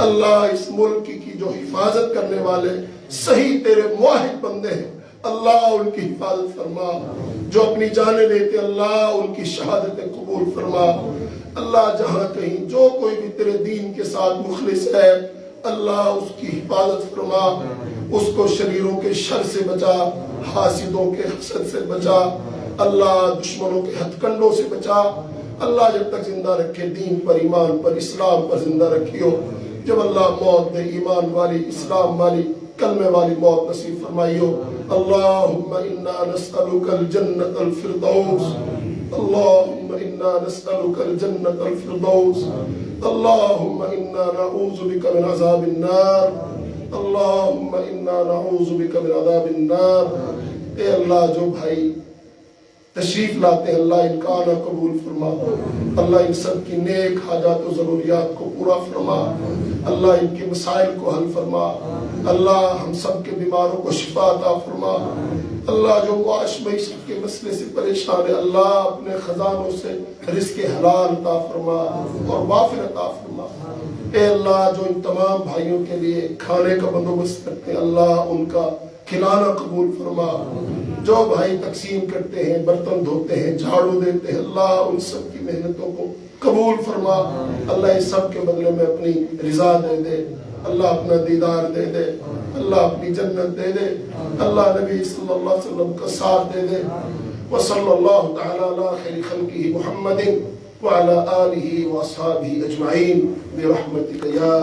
اللہ اس ملک کی جو حفاظت کرنے والے صحیح تیرے موحد بندے ہیں اللہ ان کی حفاظت فرما، جو اپنی جانیں دیتے اللہ ان کی شہادتیں قبول فرما، اللہ جہاں کہیں جو کوئی بھی تیرے دین کے ساتھ مخلص ہے اللہ اس کی حفاظت فرما، اس کو شریروں کے شر سے بچا، حاسدوں کے حسد سے بچا، اللہ دشمنوں کے ہتھ کنڈوں سے بچا، اللہ جب تک زندہ رکھے دین پر ایمان پر اسلام پر زندہ رکھیو، جب اللہ موت دے ایمان والی اسلام والی کلمے والی موت نصیب فرمائیو، اللہم انا نسألک الجنت الفردوس، اللہم انا نسألک الجنت الفردوس، اللہم انا نعوذ بک من عذاب النار، اللہم انا نعوذ بک من عذاب النار۔ اے اللہ جو بھائی تشریف لاتے ہیں اللہ ان کا آنا قبول فرما، اللہ ان سب کی نیک حاجات و ضروریات کو پورا فرما، اللہ ان کے مسائل کو حل فرما، اللہ ہم سب کے بیماروں کو شفا عطا فرما، اللہ جو معاش معیشت کے مسئلے سے پریشان ہے اللہ اپنے خزانوں سے رزق حلال عطا فرما اور وافر عطا فرما۔ اے اللہ جو ان تمام بھائیوں کے لیے کھانے کا بندوبست کرتے ہیں اللہ ان کا کھلانا قبول فرما، جو بھائی تقسیم کرتے ہیں برتن دھوتے ہیں جھاڑو دیتے ہیں اللہ ان سب کی محنتوں کو قبول فرما، اللہ اس سب کے بدلے میں اپنی رضا دے دے، اللہ اپنا دیدار دے دے، اللہ اپنی جنت دے دے، اللہ نبی صلی اللہ علیہ وسلم کا ساتھ دے دے، وصلی اللہ تعالی علی خیر خلقہ محمد وعلی آلہ واصحابہ اجمعین برحمتک یا